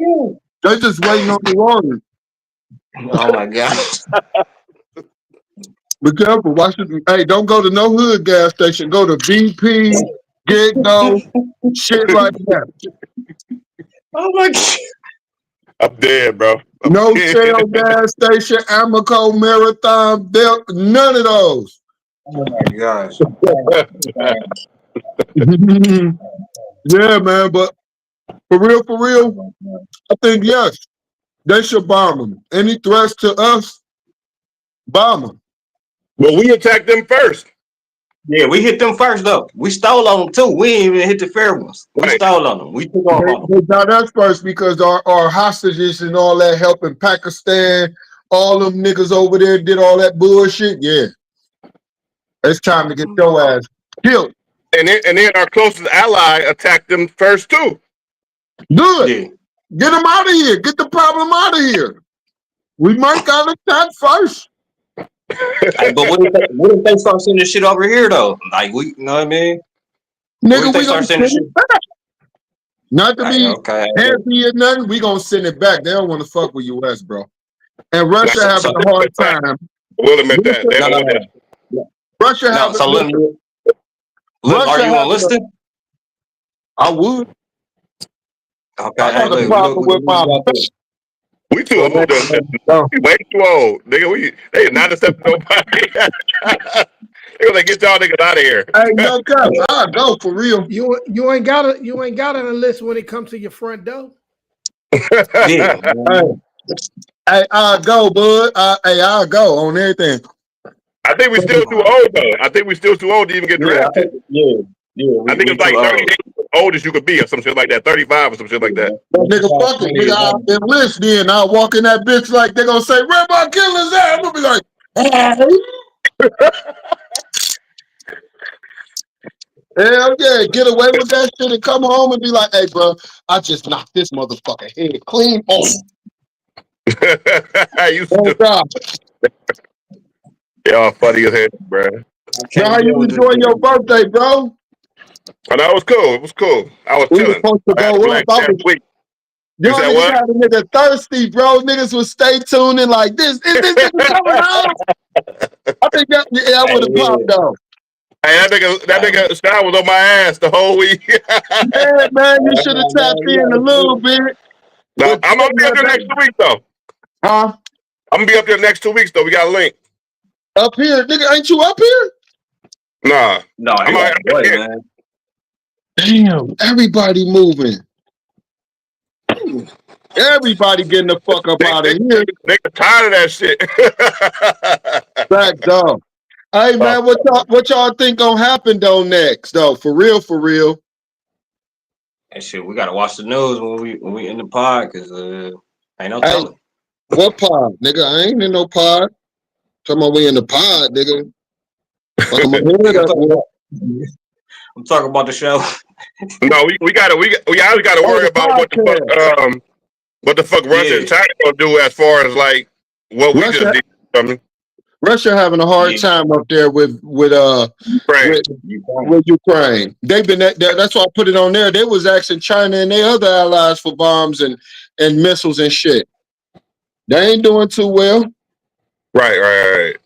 They just waiting on the orders. Oh my gosh. Be careful. Watch it. Hey, don't go to no hood gas station. Go to BP, Gigno, shit like that. Oh my god. I'm dead, bro. No Shell gas station, Amico, Marathon, none of those. Oh my gosh. Yeah, man, but for real, I think yes, they should bomb them. Any threats to us, bomb them. But we attacked them first. Yeah, we hit them first though. We stole on them too. We ain't even hit the fair ones. We stole on them. We took off on them. They got us first because our hostages and all that help in Pakistan, all them niggas over there did all that bullshit. Yeah. It's time to get your ass killed. And then our closest ally attacked them first too. Good. Yeah. Get them out of here. Get the problem out of here. We might got attacked first. Hey, but what if they start sending shit over here though? Like you know what I mean? Nigga, we gonna send it back. Not to be happy or nothing, we gonna send it back. They don't want to fuck with US, bro. And Russia having a hard time. We'll admit that. Russia having so are you enlisted? I would. Okay. I got a problem with my we too old. We way too old. Nigga, they not accepting nobody. They gonna get y'all niggas out of here. Hey, no cap. I go for real. You ain't got a list when it comes to your front door. Yeah. Hey, I'll go, bud. I'll go on everything. I think we're still too old though. I think we're still too old to even get drafted. Yeah. I think it's like 38 oldest you could be or some shit like that. 35 or some shit like that. Nigga, fuck it. Nigga, I'll enlist then. I'll walk in that bitch like they're gonna say, where my killer's at? I'm gonna be like, hell yeah, get away with that shit and come home and be like, hey, bro, I just knocked this motherfucker head clean off. Y'all funny as hell, bro. Now, how you enjoying your birthday, bro? Oh, no, it was cool. It was cool. I was chilling. Supposed to go up. Y'all niggas had a nigga thirsty, bro. Niggas was stay tuning like this. Is this nigga coming out? I think that would have popped though. Hey, that nigga Shai was on my ass the whole week. Yeah, man, you should have tapped in a little bit. No, I'm gonna be up there next 2 weeks though. Huh? I'm gonna be up there next 2 weeks though. We got a link. Up here, nigga, ain't you up here? Nah. No, I'm up here, man. Damn, everybody moving. Everybody getting the fuck up out of here. Nigga tired of that shit. Back dog. Hey man, what y'all think gonna happen though next though? For real, for real. And shit, we gotta watch the news when we in the pod, cause ain't no telling. What pod, nigga? I ain't in no pod. Talking about we in the pod, nigga. Fuck my head up, I'm talking about the show. No, we always gotta worry about what the fuck Russia and China gonna do as far as like what we just did. I mean, Russia having a hard time up there with Ukraine. They've been that's why I put it on there. They was asking China and their other allies for bombs and missiles and shit. They ain't doing too well. Right.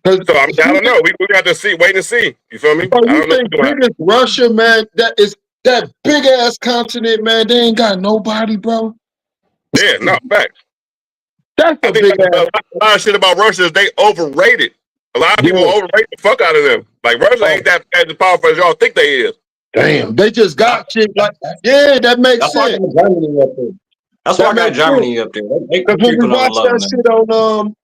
So I don't know. We got to see, wait and see. You feel me? I don't know. Biggest Russia, man. That big ass continent, man. They ain't got nobody, bro. Yeah, no, facts. That's a big ass. A lot of shit about Russia is they overrated. A lot of people overrate the fuck out of them. Like Russia ain't that as powerful as y'all think they is. Damn, they just got shit like that makes sense. That's why I got Germany up there. Because when we watch that shit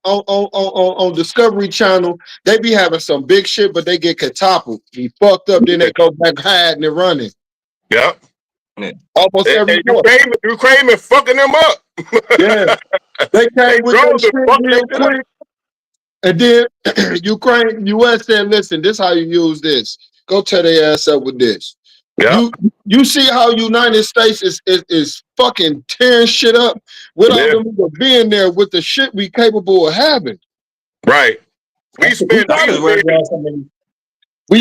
on Discovery Channel, they be having some big shit, but they get catapult. Be fucked up, then they go back hiding and running. Yep. Almost every Ukraine been fucking them up. Yeah. They came with their shit real quick. And then US said, listen, this is how you use this. Go tear their ass up with this. Yeah. You see how United States is fucking tearing shit up without them being there with the shit we capable of having. Right. We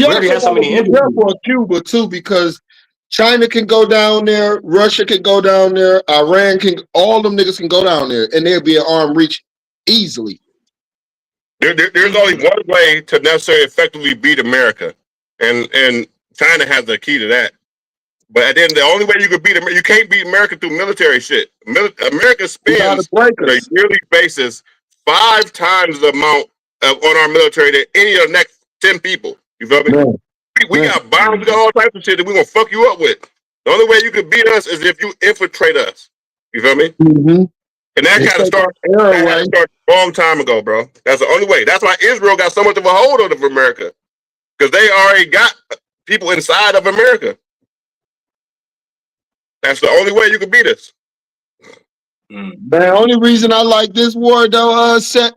already have so many for Cuba too, because China can go down there, Russia can go down there, Iran can, all them niggas can go down there, and there'll be an arm reach easily. There's only one way to necessarily effectively beat America, and China has the key to that. But at the end, the only way you can beat America, you can't beat America through military shit. America spends on a yearly basis 5 times the amount on our military than any of the next 10 people. You feel me? Man. We got bombs, we got all types of shit that we gonna fuck you up with. The only way you can beat us is if you infiltrate us. You feel me? Mm-hmm. And that kind of started a long time ago, bro. That's the only way. That's why Israel got so much of a hold on America, because they already got people inside of America. That's the only way you can beat us. The only reason I like this war, though, Sent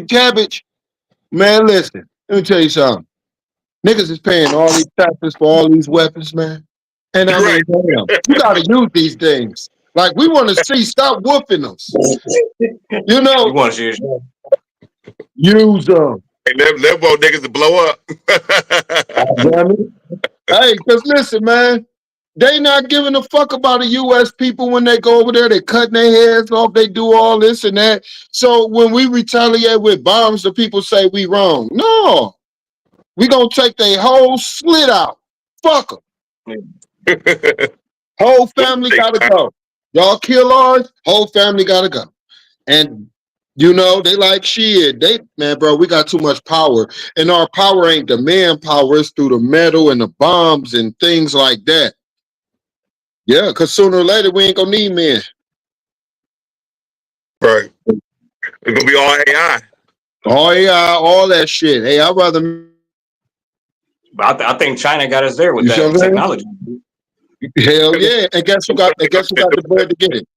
Cabbage. Man, listen, let me tell you something. Niggas is paying all these taxes for all these weapons, man. And I mean, damn, you gotta use these things. Like, we want to see, stop whooping us. You know, you want to see use them. Hey, them both niggas to blow up. Hey, because listen, man, they not giving a fuck about the U.S. people when they go over there. They cutting their heads off. They do all this and that. So when we retaliate with bombs, the people say we wrong. No. We gonna take their whole slit out. Fuck them. Whole family gotta go. Y'all kill ours, whole family gotta go. And you know, they like shit. Man, bro, we got too much power. And our power ain't the manpower, it's through the metal and the bombs and things like that. Yeah, because sooner or later we ain't gonna need men. Right. It's gonna be all AI. All AI, all that shit. Hey, I'd rather. But I think China got us there with that technology. Hell yeah. And guess who got the bread to get it?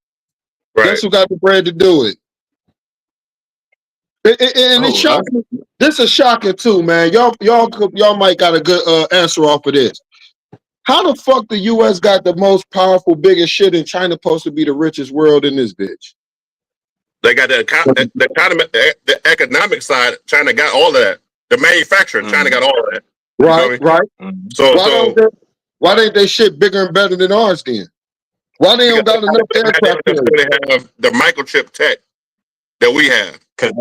Right. Guess who got the bread to do it? And it's shocking. This is shocking too, man. Y'all might got a good answer off of this. How the fuck the US got the most powerful, biggest shit, and China supposed to be the richest world in this bitch? They got the economic side. China got all of that. The manufacturing, China got all of that. Right. Why ain't they shit bigger and better than ours then? Why they don't got enough aircraft? They have the microchip tech that we have. Because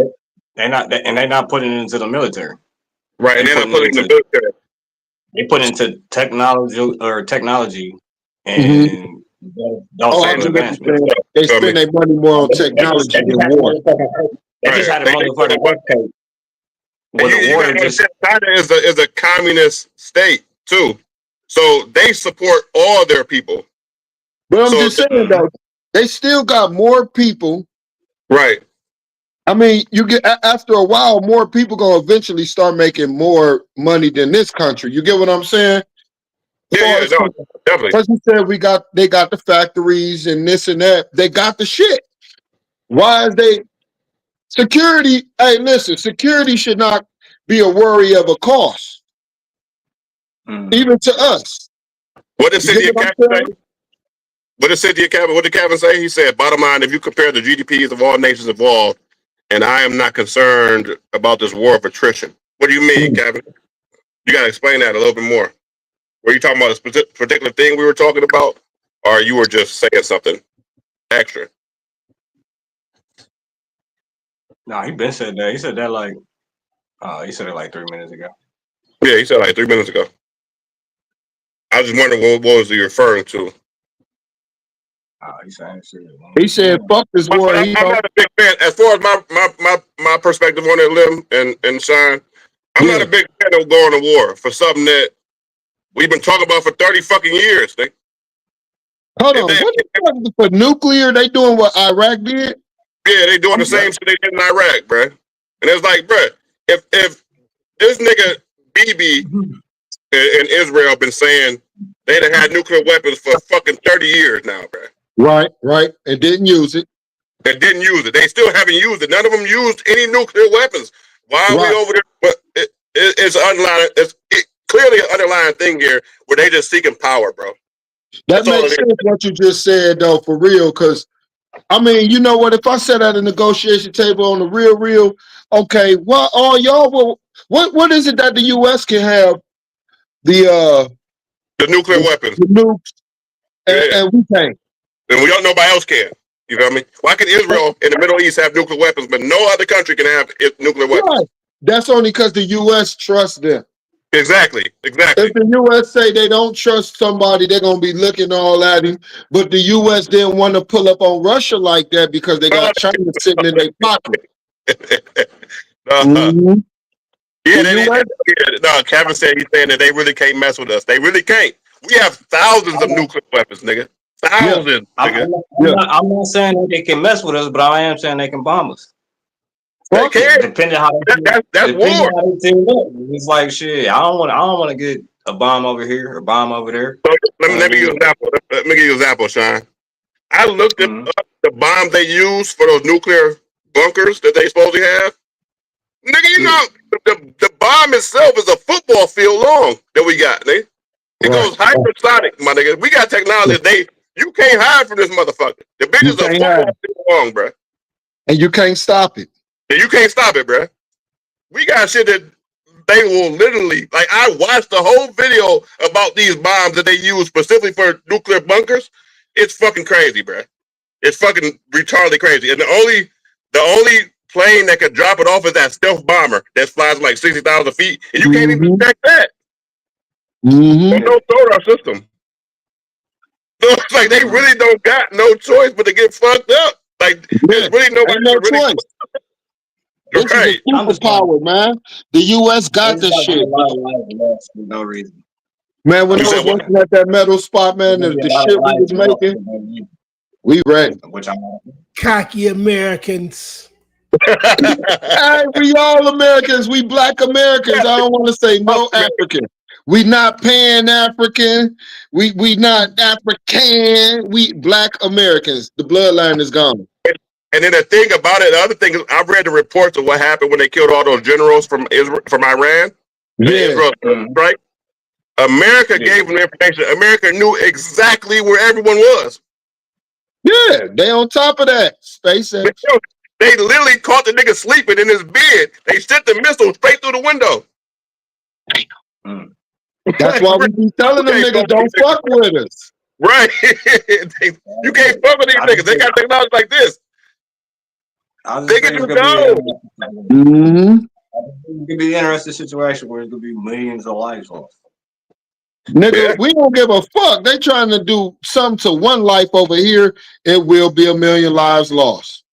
they're not putting it into the military. Right, and they're not putting it into the military. They put into technology and advancement. They spend their money more on technology than war. They just had a motherfucking earthquake. China is a communist state too, so they support all their people. But I'm just saying though, they still got more people, right, I mean, you get after a while, more people gonna eventually start making more money than this country. You get what I'm saying? Yeah, no, definitely. Because you said they got the factories and this and that. They got the shit. Why is they security? Hey, listen, security should not be a worry of a cost, even to us. What did Cynthia Captain say? What did Kevin say? He said, bottom line, if you compare the GDPs of all nations involved, and I am not concerned about this war of attrition. What do you mean, Kevin? You got to explain that a little bit more. Were you talking about a particular thing we were talking about, or you were just saying something extra? No, he been said that. He said that like, he said it like 3 minutes ago. Yeah, he said like 3 minutes ago. I was just wondering what was he referring to. He saying shit. He said, "Fuck this war." I'm not a big fan. As far as my perspective on it, Lim and Shine, I'm not a big fan of going to war for something that we've been talking about for 30 fucking years. Hold on, what for nuclear? They doing what Iraq did? Yeah, they doing the same shit they did in Iraq, bro. And it's like, bro, if this nigga BB in Israel been saying they'd have had nuclear weapons for fucking 30 years now, bro. Right, and didn't use it. They didn't use it. They still haven't used it. None of them used any nuclear weapons. Why are we over there? But it's underlying. It's clearly an underlying thing here where they just seeking power, bro. That makes sense what you just said, though, for real. Because I mean, you know what? If I sat at a negotiation table on the real, okay, what all y'all will? What is it that the U.S. can have? The nuclear weapons, the nukes, and we can't. And we don't. Nobody else can. You know what I mean? Why can Israel in the Middle East have nuclear weapons, but no other country can have nuclear weapons? Right. That's only because the U.S. trusts them. Exactly. If the U.S. say they don't trust somebody, they're gonna be looking all at him. But the U.S. didn't want to pull up on Russia like that because they got China sitting in their pocket. No, Kevin said he's saying that they really can't mess with us. They really can't. We have thousands of nuclear weapons, nigga. Thousands. I'm not saying that they can mess with us, but I am saying they can bomb us. They can. Depending how that's war. It's like shit. I don't want to get a bomb over here, a bomb over there. So let me give you an example. Let me give you an example, Sean. I looked up the bombs they use for those nuclear bunkers that they supposedly have. Nigga, you know the bomb itself is a football field long that we got. Nigga. It goes hypersonic, my nigga. We got technology. You can't hide from this motherfucker. The bitch is a football field long, bro. And you can't stop it. And you can't stop it, bro. We got shit that they will literally, like, I watched the whole video about these bombs that they use specifically for nuclear bunkers. It's fucking crazy, bro. It's fucking retardedly crazy. And the only plane that could drop it off is that stealth bomber that flies like 60,000 feet, and you can't even detect that. There's no sonar system. So it's like they really don't got no choice but to get fucked up. Like, there's really nobody no choice. This is a superpower, man. The U.S. got this shit. For no reason. Man, when I was working at that metal spot, man, the shit we was making, we ready. Cocky Americans. Hey, we all Americans. We black Americans. I don't want to say no African. We not Pan-African. We not African. We black Americans. The bloodline is gone. And then the thing about it, the other thing is, I read the reports of what happened when they killed all those generals from Iran. Israel, right? America gave them the information. America knew exactly where everyone was. Yeah, they on top of that. SpaceX. They literally caught the nigga sleeping in his bed. They sent the missile straight through the window. That's why we be telling them niggas don't fuck with us. Right. You can't fuck with these niggas. They got technology like this. They can do go. It could be an interesting situation where it could be millions of lives lost. Nigga, we don't give a fuck. They trying to do something to one life over here. It will be a million lives lost.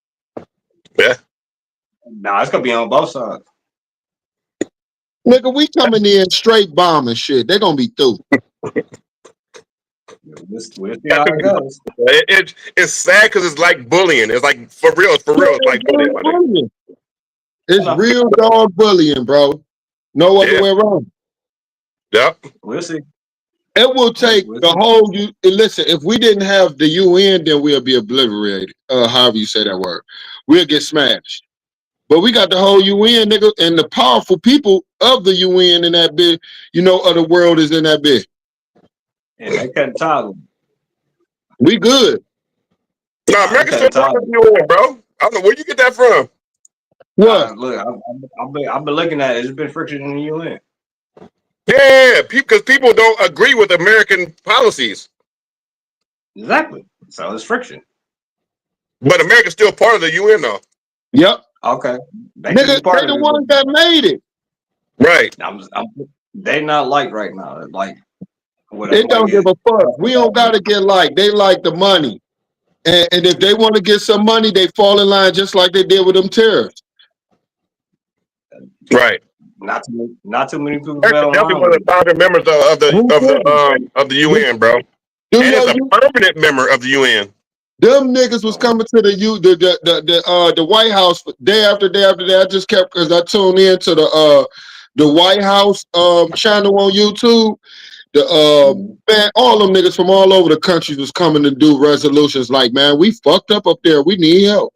Yeah. Nah, it's gonna be on both sides. Nigga, we coming in straight bombing shit. They're gonna be through. We'll see how it goes. It's sad because it's like bullying. It's like for real. It's like bullying. My nigga. It's real dog bullying, bro. No other way around. Yep. We'll see. It will take the whole. Listen, if we didn't have the UN, then we'll be obliterated. However you say that word, we'll get smashed. But we got the whole UN, nigga, and the powerful people of the UN in that bit. You know, of the world is in that bit. And they couldn't toggle. We good. No, America's still part of the UN, bro. I don't know where you get that from. What? Look, I've been looking at it. There's been friction in the UN. Yeah, because people don't agree with American policies. Exactly. So it's friction. But America's still part of the UN, though. Yep. Okay. Nigga, they the ones that made it. Right. They not like right now. Like, they don't give a fuck. We don't gotta get like. They like the money. And if they want to get some money, they fall in line just like they did with them terrorists. Right. Not too many people. Definitely one of the founding members of the UN, bro. And it's a permanent member of the UN. Them niggas was coming to the White House day after day after day. I just kept because I tuned in to the White House channel on YouTube. Man, all them niggas from all over the country was coming to do resolutions like, man, we fucked up there. We need help.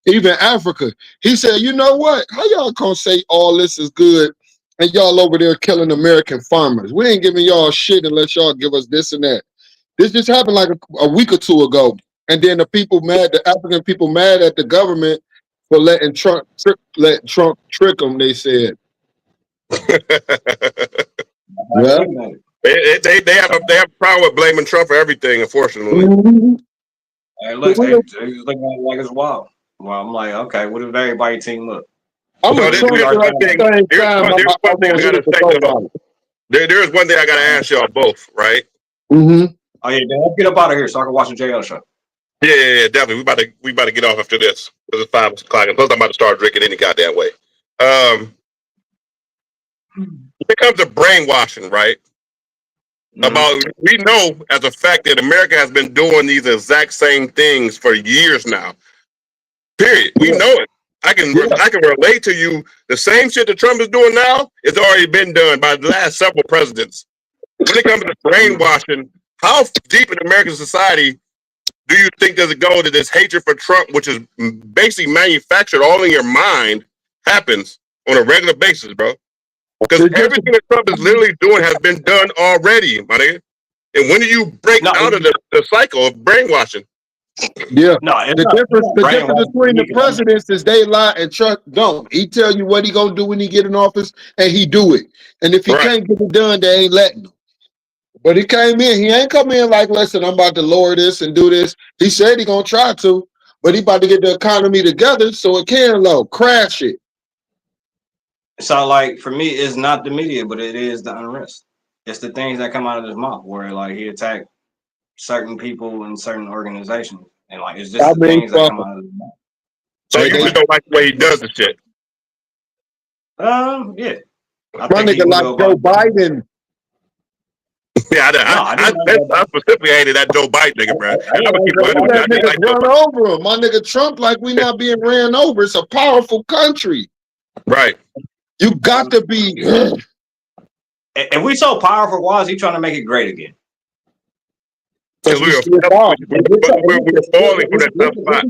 Even Africa. He said, you know what? How y'all gonna say all this is good and y'all over there killing American farmers? We ain't giving y'all shit unless y'all give us this and that. This just happened like a week or two ago. And then the African people mad at the government for letting Trump trick them, they said. Yeah. They have a problem with blaming Trump for everything, unfortunately. Mm-hmm. Hey, look, they looking like it's wild. Well, I'm like, okay, what if everybody team up? There's one thing I gotta ask y'all both, right? Mm-hmm. Oh yeah, let's get up out of here so I can watch the JL show. Yeah, definitely. We about to get off after this because it's 5 o'clock, and plus I'm about to start drinking any goddamn way. When it comes to brainwashing, right? Mm-hmm. We know as a fact that America has been doing these exact same things for years now. Period. We know it. I can relate to you. The same shit that Trump is doing now, it's already been done by the last several presidents. When it comes to brainwashing, how deep in American society do you think does it go that this hatred for Trump, which is basically manufactured all in your mind, happens on a regular basis, bro? Because everything that Trump is literally doing has been done already, my nigga. And when do you break out of the cycle of brainwashing? Yeah. No, the difference between the presidents is they lie and Trump don't. He tell you what he gonna do when he get in office, and he do it. And if he can't get it done, they ain't letting him. But he came in. He ain't come in like, listen, I'm about to lower this and do this. He said he gonna try to, but he about to get the economy together so it can crash it. So, like, for me, it's not the media, but it is the unrest. It's the things that come out of his mouth where, like, he attacked certain people and certain organizations. And, like, it's just the things that come out of his mouth. So you just don't like the way he does the shit? Yeah. My nigga like Joe Biden. Yeah, I specifically hated that Joe Biden nigga, bro. Run over him. My nigga Trump, like we not being ran over. It's a powerful country. Right. You got to be. If we so powerful, why is he trying to make it great again? Because we're falling for that tough spot.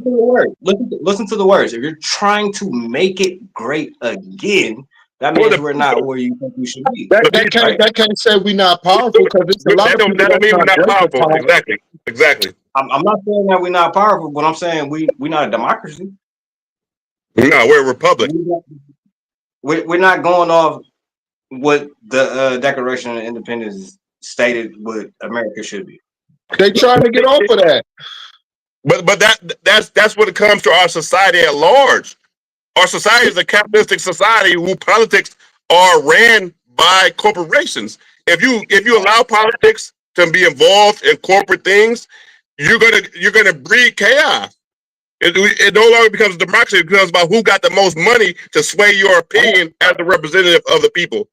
Listen to the words. If you're trying to make it great again, that means we're not where you think we should be. That can't say we're not powerful because it's a lot of people that don't mean we're not powerful. Exactly. I'm not saying that we're not powerful, but I'm saying we're not a democracy. No, we're a republic. We're not going off what the Declaration of Independence stated what America should be. They trying to get off of that. But that's what it comes to our society at large. Our society is a capitalistic society who politics are ran by corporations. If you allow politics to be involved in corporate things, you're gonna breed chaos. It no longer becomes democracy. It becomes about who got the most money to sway your opinion as the representative of the people.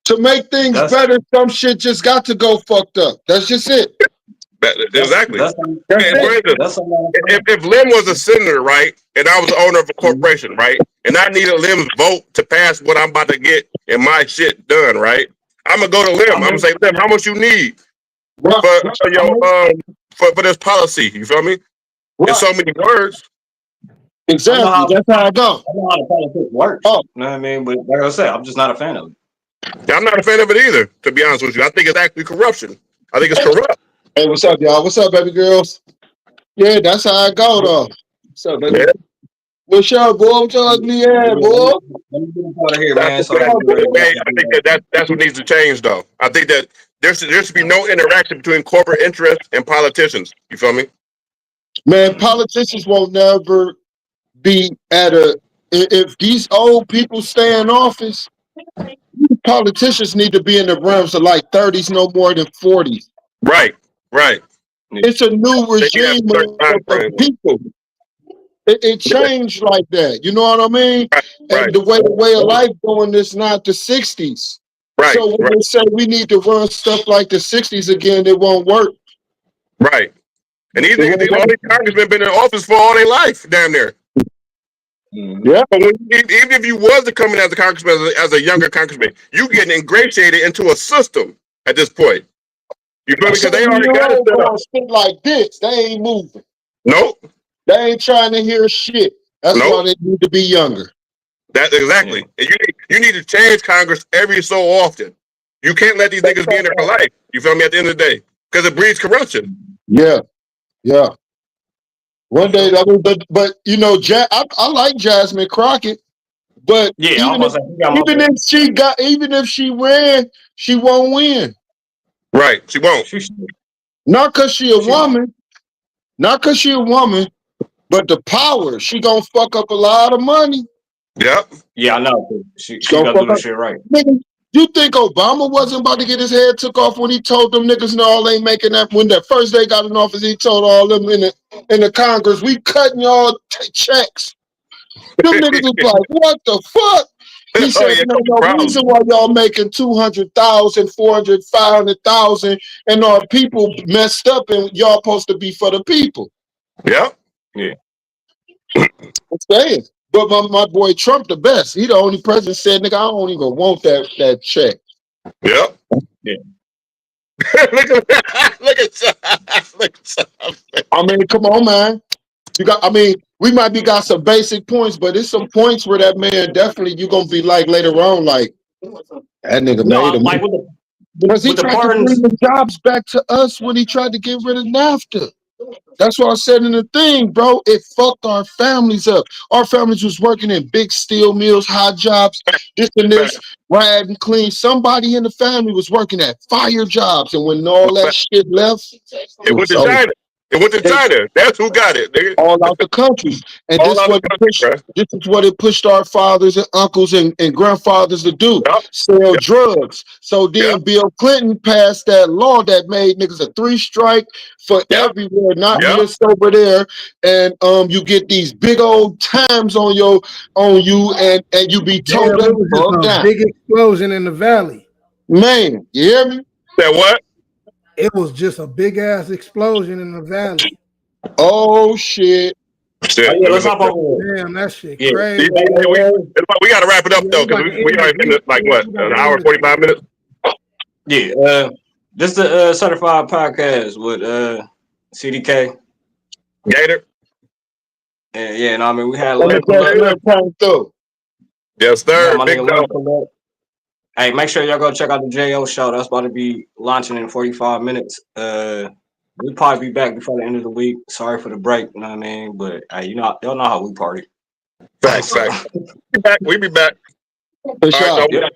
To make things better, some shit just got to go fucked up. That's just it. Exactly. That's if Lim was a senator, right, and I was the owner of a corporation, right, and I needed Lim's vote to pass what I'm about to get and my shit done, right, I'm gonna go to Lim. I'm gonna say, Lim, how much you need for this policy? You feel me? In so many words. Exactly. That's how I go. I know how the politics works. Oh. You know what I mean? But like I said, I'm just not a fan of it. Yeah, I'm not a fan of it either, to be honest with you. I think it's actually corruption. I think it's corrupt. Hey, what's up, y'all? What's up, baby girls? Yeah, that's how I go, though. What's up, baby? Yeah. What's up, boy? What's up, yeah, boy? Let me get out of here, man. So I think that's what needs to change, though. I think that there should be no interaction between corporate interests and politicians. You feel me? Man, politicians won't never be at a. If these old people stay in office, politicians need to be in the realms of like 30s, no more than 40s. Right. It's a new regime of people. It changed like that. You know what I mean? And the way of life going is not the 60s. Right. So when they say we need to run stuff like the 60s again, it won't work. Right. And these congressmen been in office for all their life, damn near. Yeah. Even if you was to come in as a congressman, as a younger congressman, you getting ingratiated into a system at this point. You feel me? Because they already got it set up. Spit like this, they ain't moving. Nope. They ain't trying to hear shit. That's why they need to be younger. That's exactly. And you need to change Congress every so often. You can't let these niggas be in there for life. You feel me? At the end of the day, because it breeds corruption. Yeah. One day, I mean, but you know, I like Jasmine Crockett, but even if she ran, she won't win. Right, she won't. Not because she a woman, but the power. She gonna fuck up a lot of money. Yep. Yeah, I know. She gonna do the shit right. Nigga, you think Obama wasn't about to get his head took off when he told them niggas no, all ain't making that? When the first day got in office, he told all them in the Congress, we cutting y'all checks. Them niggas was like, what the fuck? He said, no reason why y'all making 200,000, 400, 500,000, and our people messed up, and y'all supposed to be for the people. Yep. Yeah. I'm saying. But my boy Trump the best. He the only president said, nigga, I don't even want that check. Yep. Yeah. Look at I mean, come on, man. We might be got some basic points, but it's some points where that man definitely you gonna be like later on, like that nigga made him. Like because he tried to bring the jobs back to us when he tried to get rid of NAFTA. That's what I said in the thing, bro. It fucked our families up. Our families was working in big steel mills, hot jobs, this and this, rad and clean. Somebody in the family was working at fire jobs, and when all that shit left, it went to China. It went to China. That's who got it, nigga. All out the country. And this is what it pushed our fathers and uncles and grandfathers to do. Sell drugs. So then Bill Clinton passed that law that made niggas a 3-strike for everywhere, not just over there. And you get these big old times on you and you be told it was just a big explosion in the valley. Man, you hear me? That what? It was just a big ass explosion in the valley. Oh shit! Let's hop over. Damn, that shit crazy. We got to wrap it up though, because we already been like what, an hour and 45 minutes. Yeah. This is the certified podcast with CDK Gator. And I mean we had Yes, sir. Big dog. Hey, make sure y'all go check out the JO show. That's about to be launching in 45 minutes. We'll probably be back before the end of the week. Sorry for the break, you know what I mean? But y'all know how we party. Facts. We be back. For sure. Right,